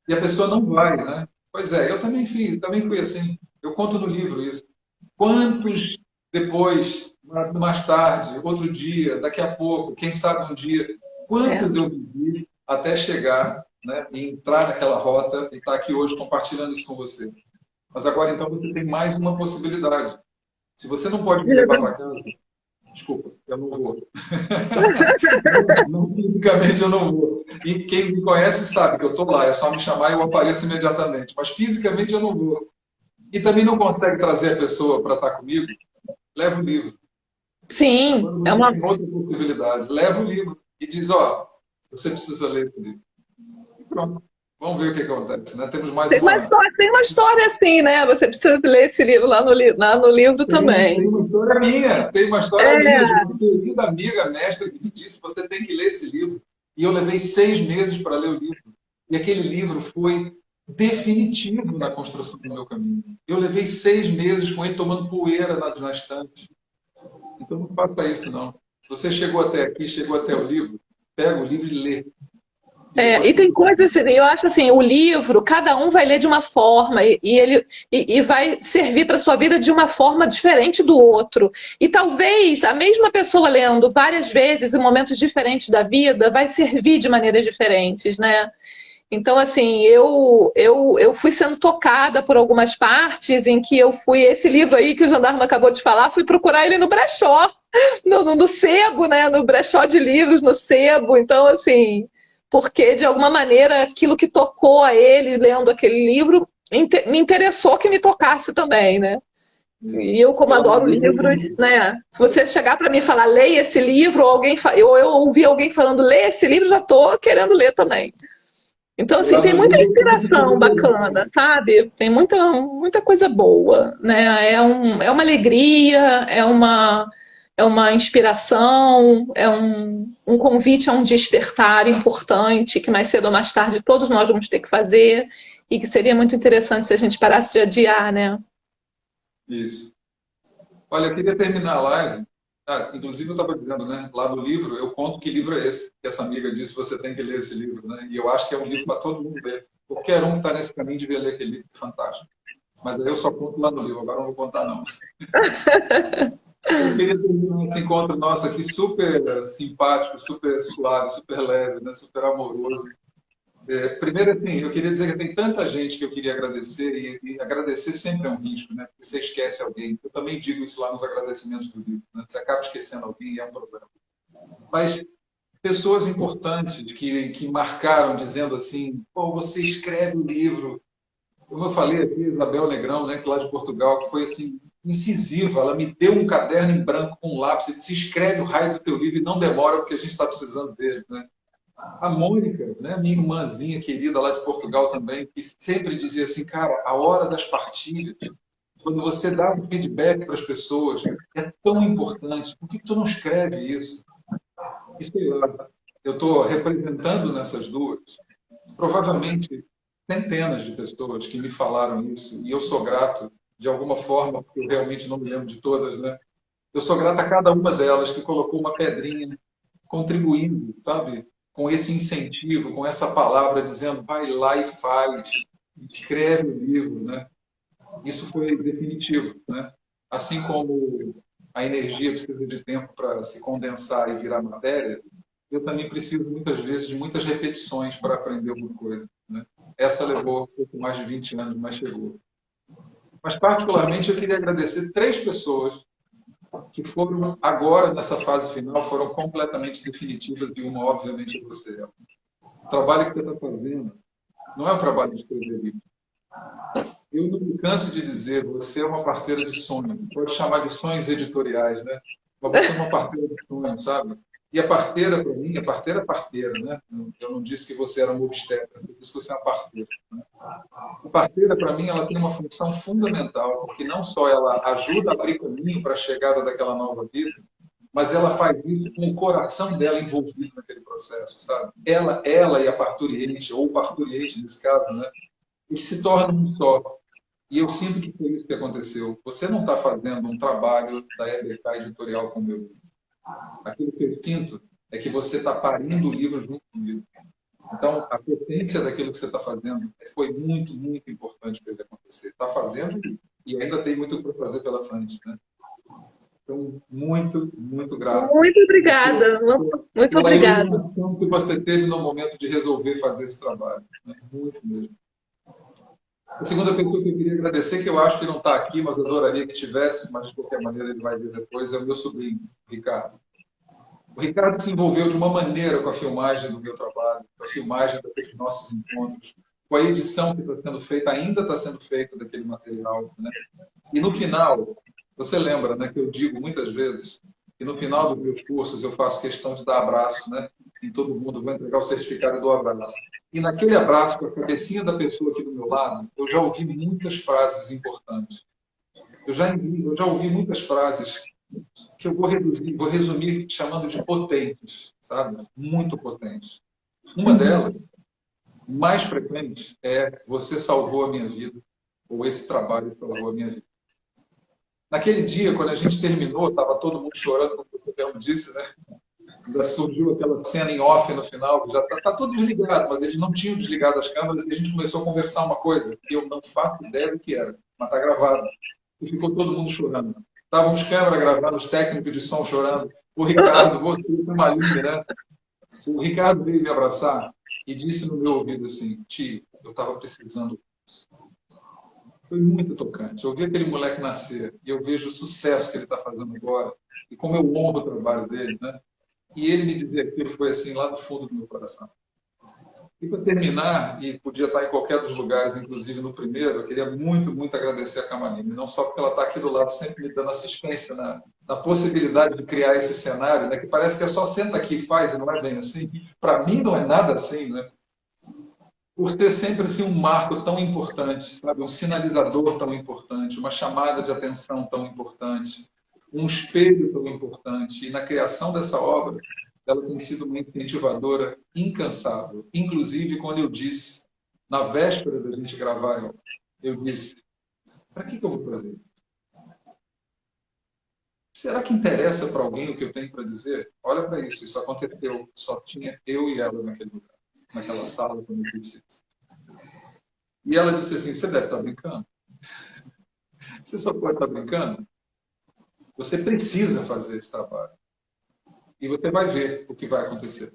e a pessoa não vai, né? Pois é, eu também fui assim. Eu conto no livro isso. Quantos depois, mais tarde, outro dia, daqui a pouco, quem sabe um dia, É. quantos eu vivi até chegar, né, e entrar naquela rota e estar aqui hoje compartilhando isso com você. Mas agora então você tem mais uma possibilidade. Se você não pode me levar para casa, desculpa, eu não vou. Não, fisicamente eu não vou. E quem me conhece sabe que eu estou lá, é só me chamar e eu apareço imediatamente. Mas fisicamente eu não vou. E também não consegue trazer a pessoa para estar comigo, leva o livro. Sim, Agora é você uma. tem outra possibilidade. Leva o livro e diz, ó, você precisa ler esse livro. E pronto. Vamos ver o que acontece, né? Temos mais uma. Tem uma história assim, né? Você precisa ler esse livro lá no livro Tem também. uma história minha, tem uma história minha de É, uma querida amiga mestra que me disse: você tem que ler esse livro. E eu levei 6 meses para ler o livro. E aquele livro foi definitivo na construção do meu caminho. Eu levei 6 meses com ele tomando poeira na estante. Então não faça isso, não. Se você chegou até aqui, chegou até o livro, pega o livro e lê. E depois e tem coisas, assim, eu acho assim, o livro, cada um vai ler de uma forma e vai servir para a sua vida de uma forma diferente do outro. E talvez a mesma pessoa lendo várias vezes em momentos diferentes da vida vai servir de maneiras diferentes, né? Então, assim, eu fui sendo tocada por algumas partes em que eu fui, esse livro aí que o Jandarma acabou de falar, fui procurar ele no brechó, no sebo, né? No brechó de livros, no sebo. Então, assim, porque de alguma maneira aquilo que tocou a ele lendo aquele livro me interessou que me tocasse também, né? E eu, como lá no adoro livros, livro, né? Se você chegar para mim e falar, leia esse livro, ou eu ouvi alguém falando, leia esse livro, já estou querendo ler também. Então, assim, lá tem no muita livro eu pude inspiração fazer. bacana, sabe? Tem muita coisa boa, né? É uma alegria, é uma inspiração, é um convite a um despertar importante que mais cedo ou mais tarde todos nós vamos ter que fazer e que seria muito interessante se a gente parasse de adiar, né? Isso. Olha, eu queria terminar a live. Ah, inclusive, eu estava dizendo, né? Lá no livro, eu conto que livro é esse. Que essa amiga disse, você tem que ler esse livro, né? E eu acho que é um livro para todo mundo ler. Qualquer um que está nesse caminho devia ler aquele livro, fantástico. Mas aí eu só conto lá no livro, agora eu não vou contar, não. Eu queria terminar esse encontro nosso aqui super simpático, super suave, super leve, né? Super amoroso. Primeiro, assim, eu queria dizer que tem tanta gente que eu queria agradecer, e agradecer sempre é um risco, né? Porque você esquece alguém. Eu também digo isso lá nos agradecimentos do livro, né? Você acaba esquecendo alguém e é um problema. Mas pessoas importantes que marcaram, dizendo assim, pô, você escreve o livro. Como eu falei aqui, Isabel Negrão, né, que lá de Portugal, que foi assim, incisiva, ela me deu um caderno em branco com um lápis e disse, escreve o raio do teu livro e não demora, porque a gente está precisando dele, né? A Mônica, né, minha irmãzinha querida lá de Portugal também, que sempre dizia assim, cara, a hora das partilhas, quando você dá um feedback para as pessoas, é tão importante. Por que tu não escreve isso? E sei lá, eu estou representando nessas duas, provavelmente centenas de pessoas que me falaram isso, e eu sou grato de alguma forma, porque eu realmente não me lembro de todas, né? Eu sou grato a cada uma delas que colocou uma pedrinha, contribuindo, sabe? Com esse incentivo, com essa palavra, dizendo, vai lá e faz, escreve o livro, né? Isso foi definitivo, né? Assim como a energia precisa de tempo para se condensar e virar matéria, eu também preciso, muitas vezes, de muitas repetições para aprender alguma coisa, né? Essa levou um pouco mais de 20 anos, mas chegou. Mas, particularmente, eu queria agradecer três pessoas que foram, agora, nessa fase final, foram completamente definitivas, e uma, obviamente, é você. O trabalho que você está fazendo não é um trabalho de escrever livro. Eu não me canso de dizer, você é uma parteira de sonho. Pode chamar de sonhos editoriais, né? Mas você é uma parteira de sonho, sabe? E a parteira, para mim, a parteira, né? Eu não disse que você era uma obstetra, eu disse que você é uma parteira. Né? A parteira, para mim, ela tem uma função fundamental, porque não só ela ajuda a abrir caminho para a chegada daquela nova vida, mas ela faz isso com o coração dela envolvido naquele processo, sabe? Ela e a parturiente, ou o parturiente nesse caso, né? Eles se tornam um só. E eu sinto que foi isso que aconteceu. Você não está fazendo um trabalho da EBK editorial com o meu livro. Aquilo que eu sinto é que você está parindo o livro junto comigo. Então, a potência daquilo que você está fazendo foi muito, muito importante para ele acontecer. Está fazendo e ainda tem muito para fazer pela frente, né? Então, muito, muito grato. Muito obrigada, muito Pela obrigada. iluminação que você teve no momento de resolver fazer esse trabalho. Né? Muito mesmo. A segunda pessoa que eu queria agradecer, que eu acho que não está aqui, mas eu adoraria que estivesse, mas de qualquer maneira ele vai ver depois, é o meu sobrinho, o Ricardo. O Ricardo se envolveu de uma maneira com a filmagem do meu trabalho, com a filmagem daqueles nossos encontros, com a edição que está sendo feita, ainda está sendo feita daquele material. Né? E no final, você lembra, né, que eu digo muitas vezes que no final dos meus cursos eu faço questão de dar abraço, né? Em todo mundo, vou entregar o certificado do abraço. E naquele abraço, com a cabecinha da pessoa aqui do meu lado, eu já ouvi muitas frases importantes. Eu já ouvi muitas frases que eu vou resumir chamando de potentes, sabe? Muito potentes. Uma delas, mais frequente, é você salvou a minha vida, ou esse trabalho salvou a minha vida. Naquele dia, quando a gente terminou, estava todo mundo chorando, como você mesmo disse, né? Já surgiu aquela cena em off no final, já está tudo desligado, mas eles não tinham desligado as câmeras e a gente começou a conversar uma coisa que eu não faço ideia do que era, mas está gravado. E ficou todo mundo chorando. Estávamos câmera gravando, os técnicos de som chorando. O Ricardo, você foi uma linda, né? O Ricardo veio me abraçar e disse no meu ouvido assim, Ti, eu estava precisando disso. Foi muito tocante. Eu vi aquele moleque nascer e eu vejo o sucesso que ele está fazendo agora e como eu honro o trabalho dele, né? E ele me dizer aquilo foi assim, lá do fundo do meu coração. E para terminar, e podia estar em qualquer dos lugares, inclusive no primeiro, eu queria muito, muito agradecer a Camaline, não só porque ela está aqui do lado sempre me dando assistência na possibilidade de criar esse cenário, né, que parece que é só senta aqui e faz, e não é bem assim. Para mim não é nada assim, né? Por ter sempre assim, um marco tão importante, sabe? Um sinalizador tão importante, uma chamada de atenção tão importante, um espelho tão importante. E na criação dessa obra, ela tem sido uma incentivadora incansável. Inclusive, quando eu disse, na véspera da gente gravar ela, eu disse, para que eu vou fazer? Será que interessa para alguém o que eu tenho para dizer? Olha para isso aconteceu. Só tinha eu e ela naquele lugar, naquela sala, quando eu disse isso. E ela disse assim, você deve estar brincando? Você só pode estar brincando? Você precisa fazer esse trabalho. E você vai ver o que vai acontecer.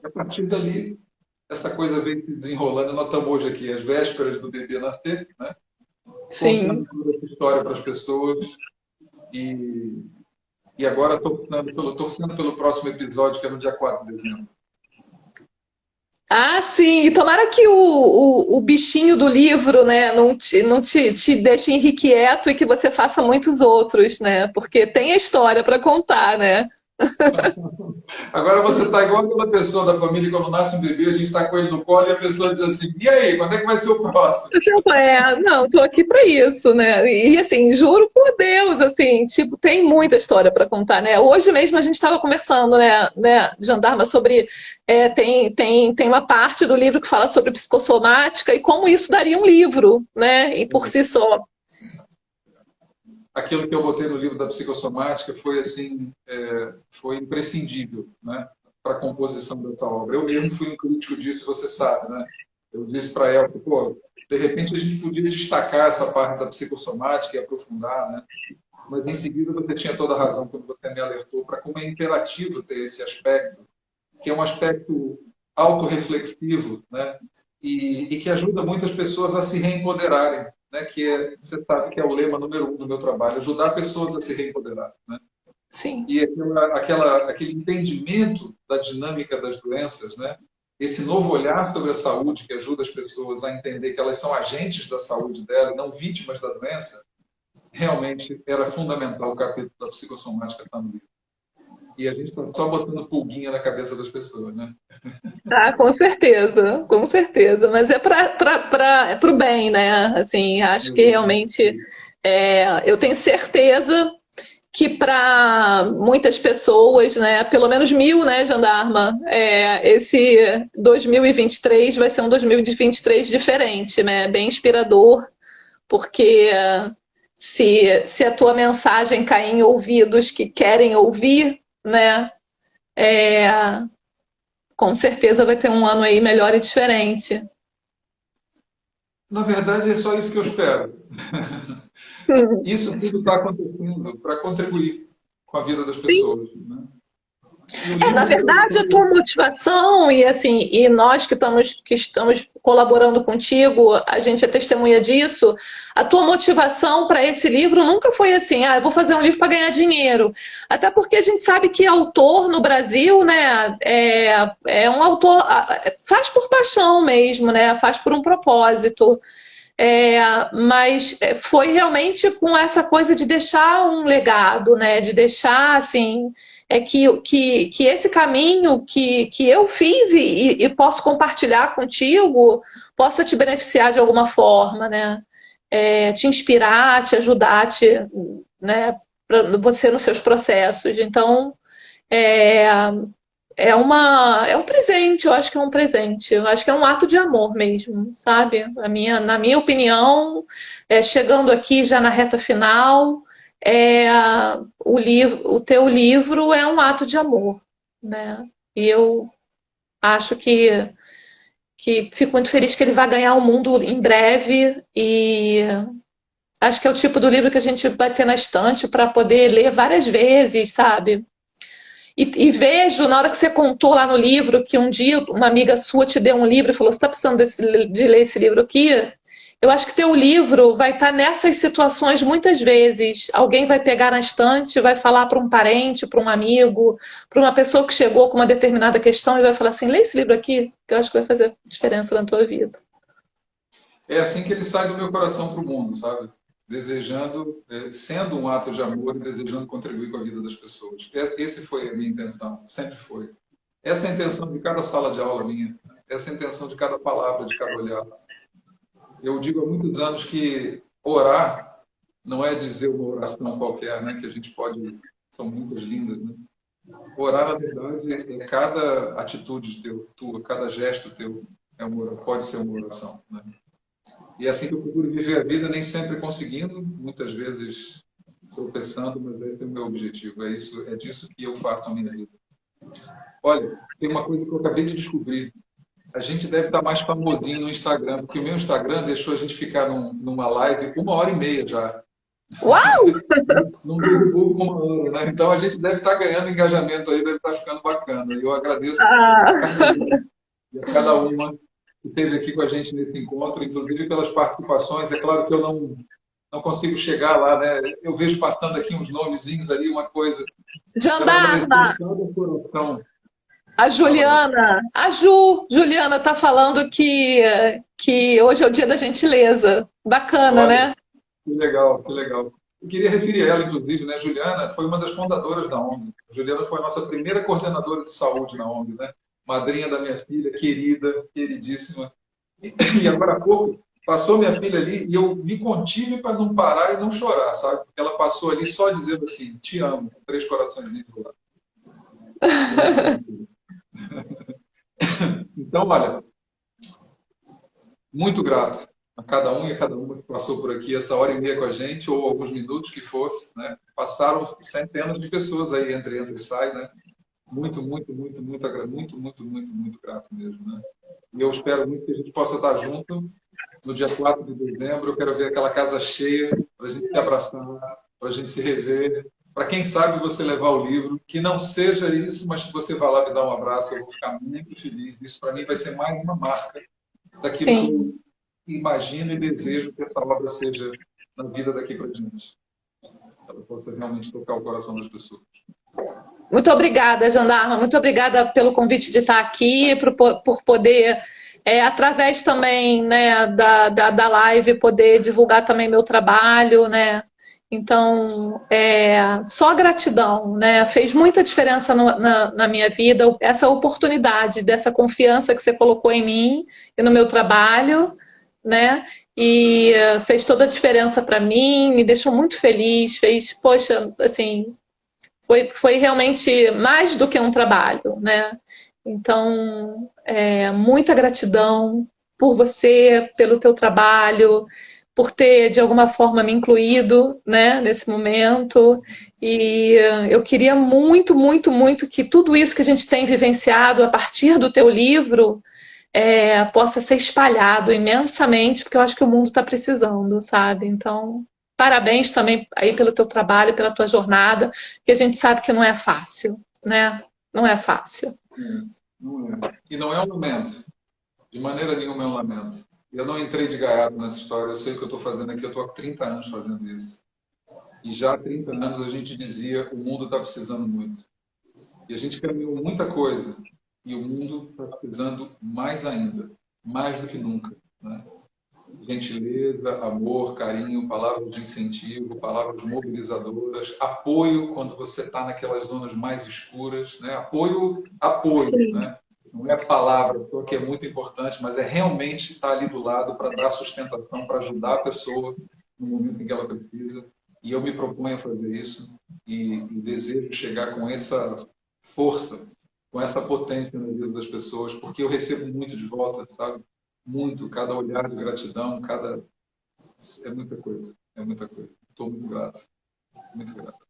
A partir dali, essa coisa vem se desenrolando. Nós estamos hoje aqui, às vésperas do bebê nascer, né? Sim. Contando essa história para as pessoas. E agora torcendo pelo próximo episódio, que é no dia 4 de dezembro. Ah, sim, e tomara que o bichinho do livro, né, não te deixe irrequieto e que você faça muitos outros, né? Porque tem a história para contar, né? Agora você está igual aquela pessoa da família, quando nasce um bebê, a gente está com ele no colo e a pessoa diz assim, e aí, quando é que vai ser o próximo? Não, tô aqui para isso, né? E assim, juro por Deus, assim, tipo, tem muita história para contar, né? Hoje mesmo a gente estava conversando, né, Jandarma, sobre tem uma parte do livro que fala sobre psicossomática e como isso daria um livro, né? E por si só. Aquilo que eu botei no livro da psicossomática foi assim, foi imprescindível, né, para a composição dessa obra. Eu mesmo fui um crítico disso, você sabe, né? Eu disse para ela, pô, de repente a gente podia destacar essa parte da psicossomática e aprofundar, né? Mas em seguida você tinha toda a razão quando você me alertou para como é imperativo ter esse aspecto, que é um aspecto autorreflexivo, né? E que ajuda muitas pessoas a se reempoderarem, né? Você sabe que é o lema número 1 do meu trabalho, ajudar pessoas a se reempoderar, né? Sim. E aquele entendimento da dinâmica das doenças, né? Esse novo olhar sobre a saúde que ajuda as pessoas a entender que elas são agentes da saúde dela e não vítimas da doença, realmente era fundamental o capítulo da psicossomática estar no livro. E a gente está só botando pulguinha na cabeça das pessoas, né? Ah, com certeza, com certeza. Mas é para o bem, né? Assim, acho que realmente eu tenho certeza que para muitas pessoas, né, pelo menos 1.000, né, Jandarma, esse 2023 vai ser um 2023 diferente, né? Bem inspirador, porque se a tua mensagem cair em ouvidos que querem ouvir, né, é, com certeza vai ter um ano aí melhor e diferente. Na verdade, é só isso que eu espero. Isso tudo está acontecendo para contribuir com a vida das Sim. pessoas, né? Na verdade, a tua motivação e assim, e nós que estamos colaborando contigo, a gente é testemunha disso. A tua motivação para esse livro nunca foi assim, eu vou fazer um livro para ganhar dinheiro. Até porque a gente sabe que autor no Brasil, né, é um autor faz por paixão mesmo, né, faz por um propósito. Mas foi realmente com essa coisa de deixar um legado, né? De deixar assim, que esse caminho que eu fiz e posso compartilhar contigo possa te beneficiar de alguma forma, né? Te inspirar, te ajudar, né? Pra você nos seus processos. Então, é, é um presente, eu acho que é um presente, eu acho que é um ato de amor mesmo, sabe? Na minha opinião, chegando aqui já na reta final, é, o teu livro é um ato de amor, né? E eu acho que fico muito feliz que ele vai ganhar o mundo em breve e acho que é o tipo do livro que a gente vai ter na estante para poder ler várias vezes, sabe? E vejo, na hora que você contou lá no livro, que um dia uma amiga sua te deu um livro e falou: você está precisando de ler esse livro aqui? Eu acho que teu livro vai estar nessas situações muitas vezes. Alguém vai pegar na estante, vai falar para um parente, para um amigo, para uma pessoa que chegou com uma determinada questão e vai falar assim: lê esse livro aqui, que eu acho que vai fazer diferença na tua vida. É assim que ele sai do meu coração para o mundo, sabe? Desejando, sendo um ato de amor e desejando contribuir com a vida das pessoas. Esse foi a minha intenção, sempre foi. Essa é a intenção de cada sala de aula minha, essa é a intenção de cada palavra, de cada olhar. Eu digo há muitos anos que orar não é dizer uma oração qualquer, né? Que a gente pode, são muitas lindas, né? Orar, na verdade, é cada atitude tua, cada gesto teu pode ser uma oração, né? E é assim que eu procuro viver a vida, nem sempre conseguindo, muitas vezes tropeçando, mas esse é o meu objetivo. É disso que eu faço a minha vida. Olha, tem uma coisa que eu acabei de descobrir. A gente deve estar mais famosinho no Instagram, porque o meu Instagram deixou a gente ficar numa live 1h30 já. Uau! Não divulga uma hora, né? Então a gente deve estar ganhando engajamento aí, deve estar ficando bacana. Eu agradeço a Ah, cada um e a cada uma que esteve aqui com a gente nesse encontro, inclusive pelas participações. É claro que eu não consigo chegar lá, né? Eu vejo passando aqui uns nomezinhos ali, uma coisa. Quero agradecer Jandarma, de todo o coração. a Fala aí. Juliana, Juliana tá falando que hoje é o dia da gentileza. Bacana, Olha, né? que legal, que legal. Eu queria referir a ela, inclusive, né? Juliana foi uma das fundadoras da ONG. Juliana foi a nossa primeira coordenadora de saúde na ONG, né? Madrinha da minha filha, querida, queridíssima. E agora há pouco, passou minha filha ali e eu me contive para não parar e não chorar, sabe? Porque ela passou ali só dizendo assim, te amo, com 3 coraçõezinhos do lado. Foi muito bonito. Então, olha, muito grato a cada um e a cada uma que passou por aqui essa hora e meia com a gente, ou alguns minutos que fosse, né? Passaram centenas de pessoas aí, entra e sai, né? Muito, muito, muito, muito, muito, muito, muito, muito grato mesmo, né? E eu espero muito que a gente possa estar junto no dia 4 de dezembro. Eu quero ver aquela casa cheia, para a gente se abraçar, para a gente se rever. Para quem sabe você levar o livro, que não seja isso, mas que você vá lá me dar um abraço, eu vou ficar muito feliz. Isso para mim vai ser mais uma marca daquilo que Sim. eu imagino e desejo que essa obra seja na vida daqui para diante. Ela possa realmente tocar o coração das pessoas. Muito obrigada, Jandarma. Muito obrigada pelo convite de estar aqui, por poder, através também, né, da live, poder divulgar também meu trabalho, né? Então, só gratidão, né? Fez muita diferença na minha vida, essa oportunidade, dessa confiança que você colocou em mim e no meu trabalho, né? E fez toda a diferença para mim, me deixou muito feliz, fez, poxa, assim, foi realmente mais do que um trabalho, né? Então, muita gratidão por você, pelo teu trabalho, por ter de alguma forma me incluído, né, nesse momento. E eu queria muito, muito, muito que tudo isso que a gente tem vivenciado a partir do teu livro possa ser espalhado imensamente, porque eu acho que o mundo está precisando, sabe? Então, parabéns também aí pelo teu trabalho, pela tua jornada, que a gente sabe que não é fácil, né? Não é fácil. Não é. E não é um lamento. De maneira nenhuma é um lamento. Eu não entrei de gaiato nessa história. Eu sei o que eu estou fazendo aqui. Eu estou há 30 anos fazendo isso. E já há 30 anos a gente dizia o mundo está precisando muito. E a gente caminhou muita coisa. E o mundo está precisando mais ainda. Mais do que nunca. Né? Gentileza, amor, carinho, palavras de incentivo, palavras mobilizadoras, apoio quando você está naquelas zonas mais escuras, né? Apoio, apoio, Sim. né? Não é palavra, que é muito importante, mas é realmente estar ali do lado para dar sustentação, para ajudar a pessoa no momento em que ela precisa. E eu me proponho a fazer isso e desejo chegar com essa força, com essa potência na vida das pessoas, porque eu recebo muito de volta, sabe? Muito, cada olhar de gratidão, cada. É muita coisa, é muita coisa. Estou muito grato, muito grato.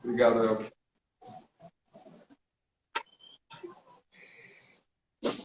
Obrigado, Elke.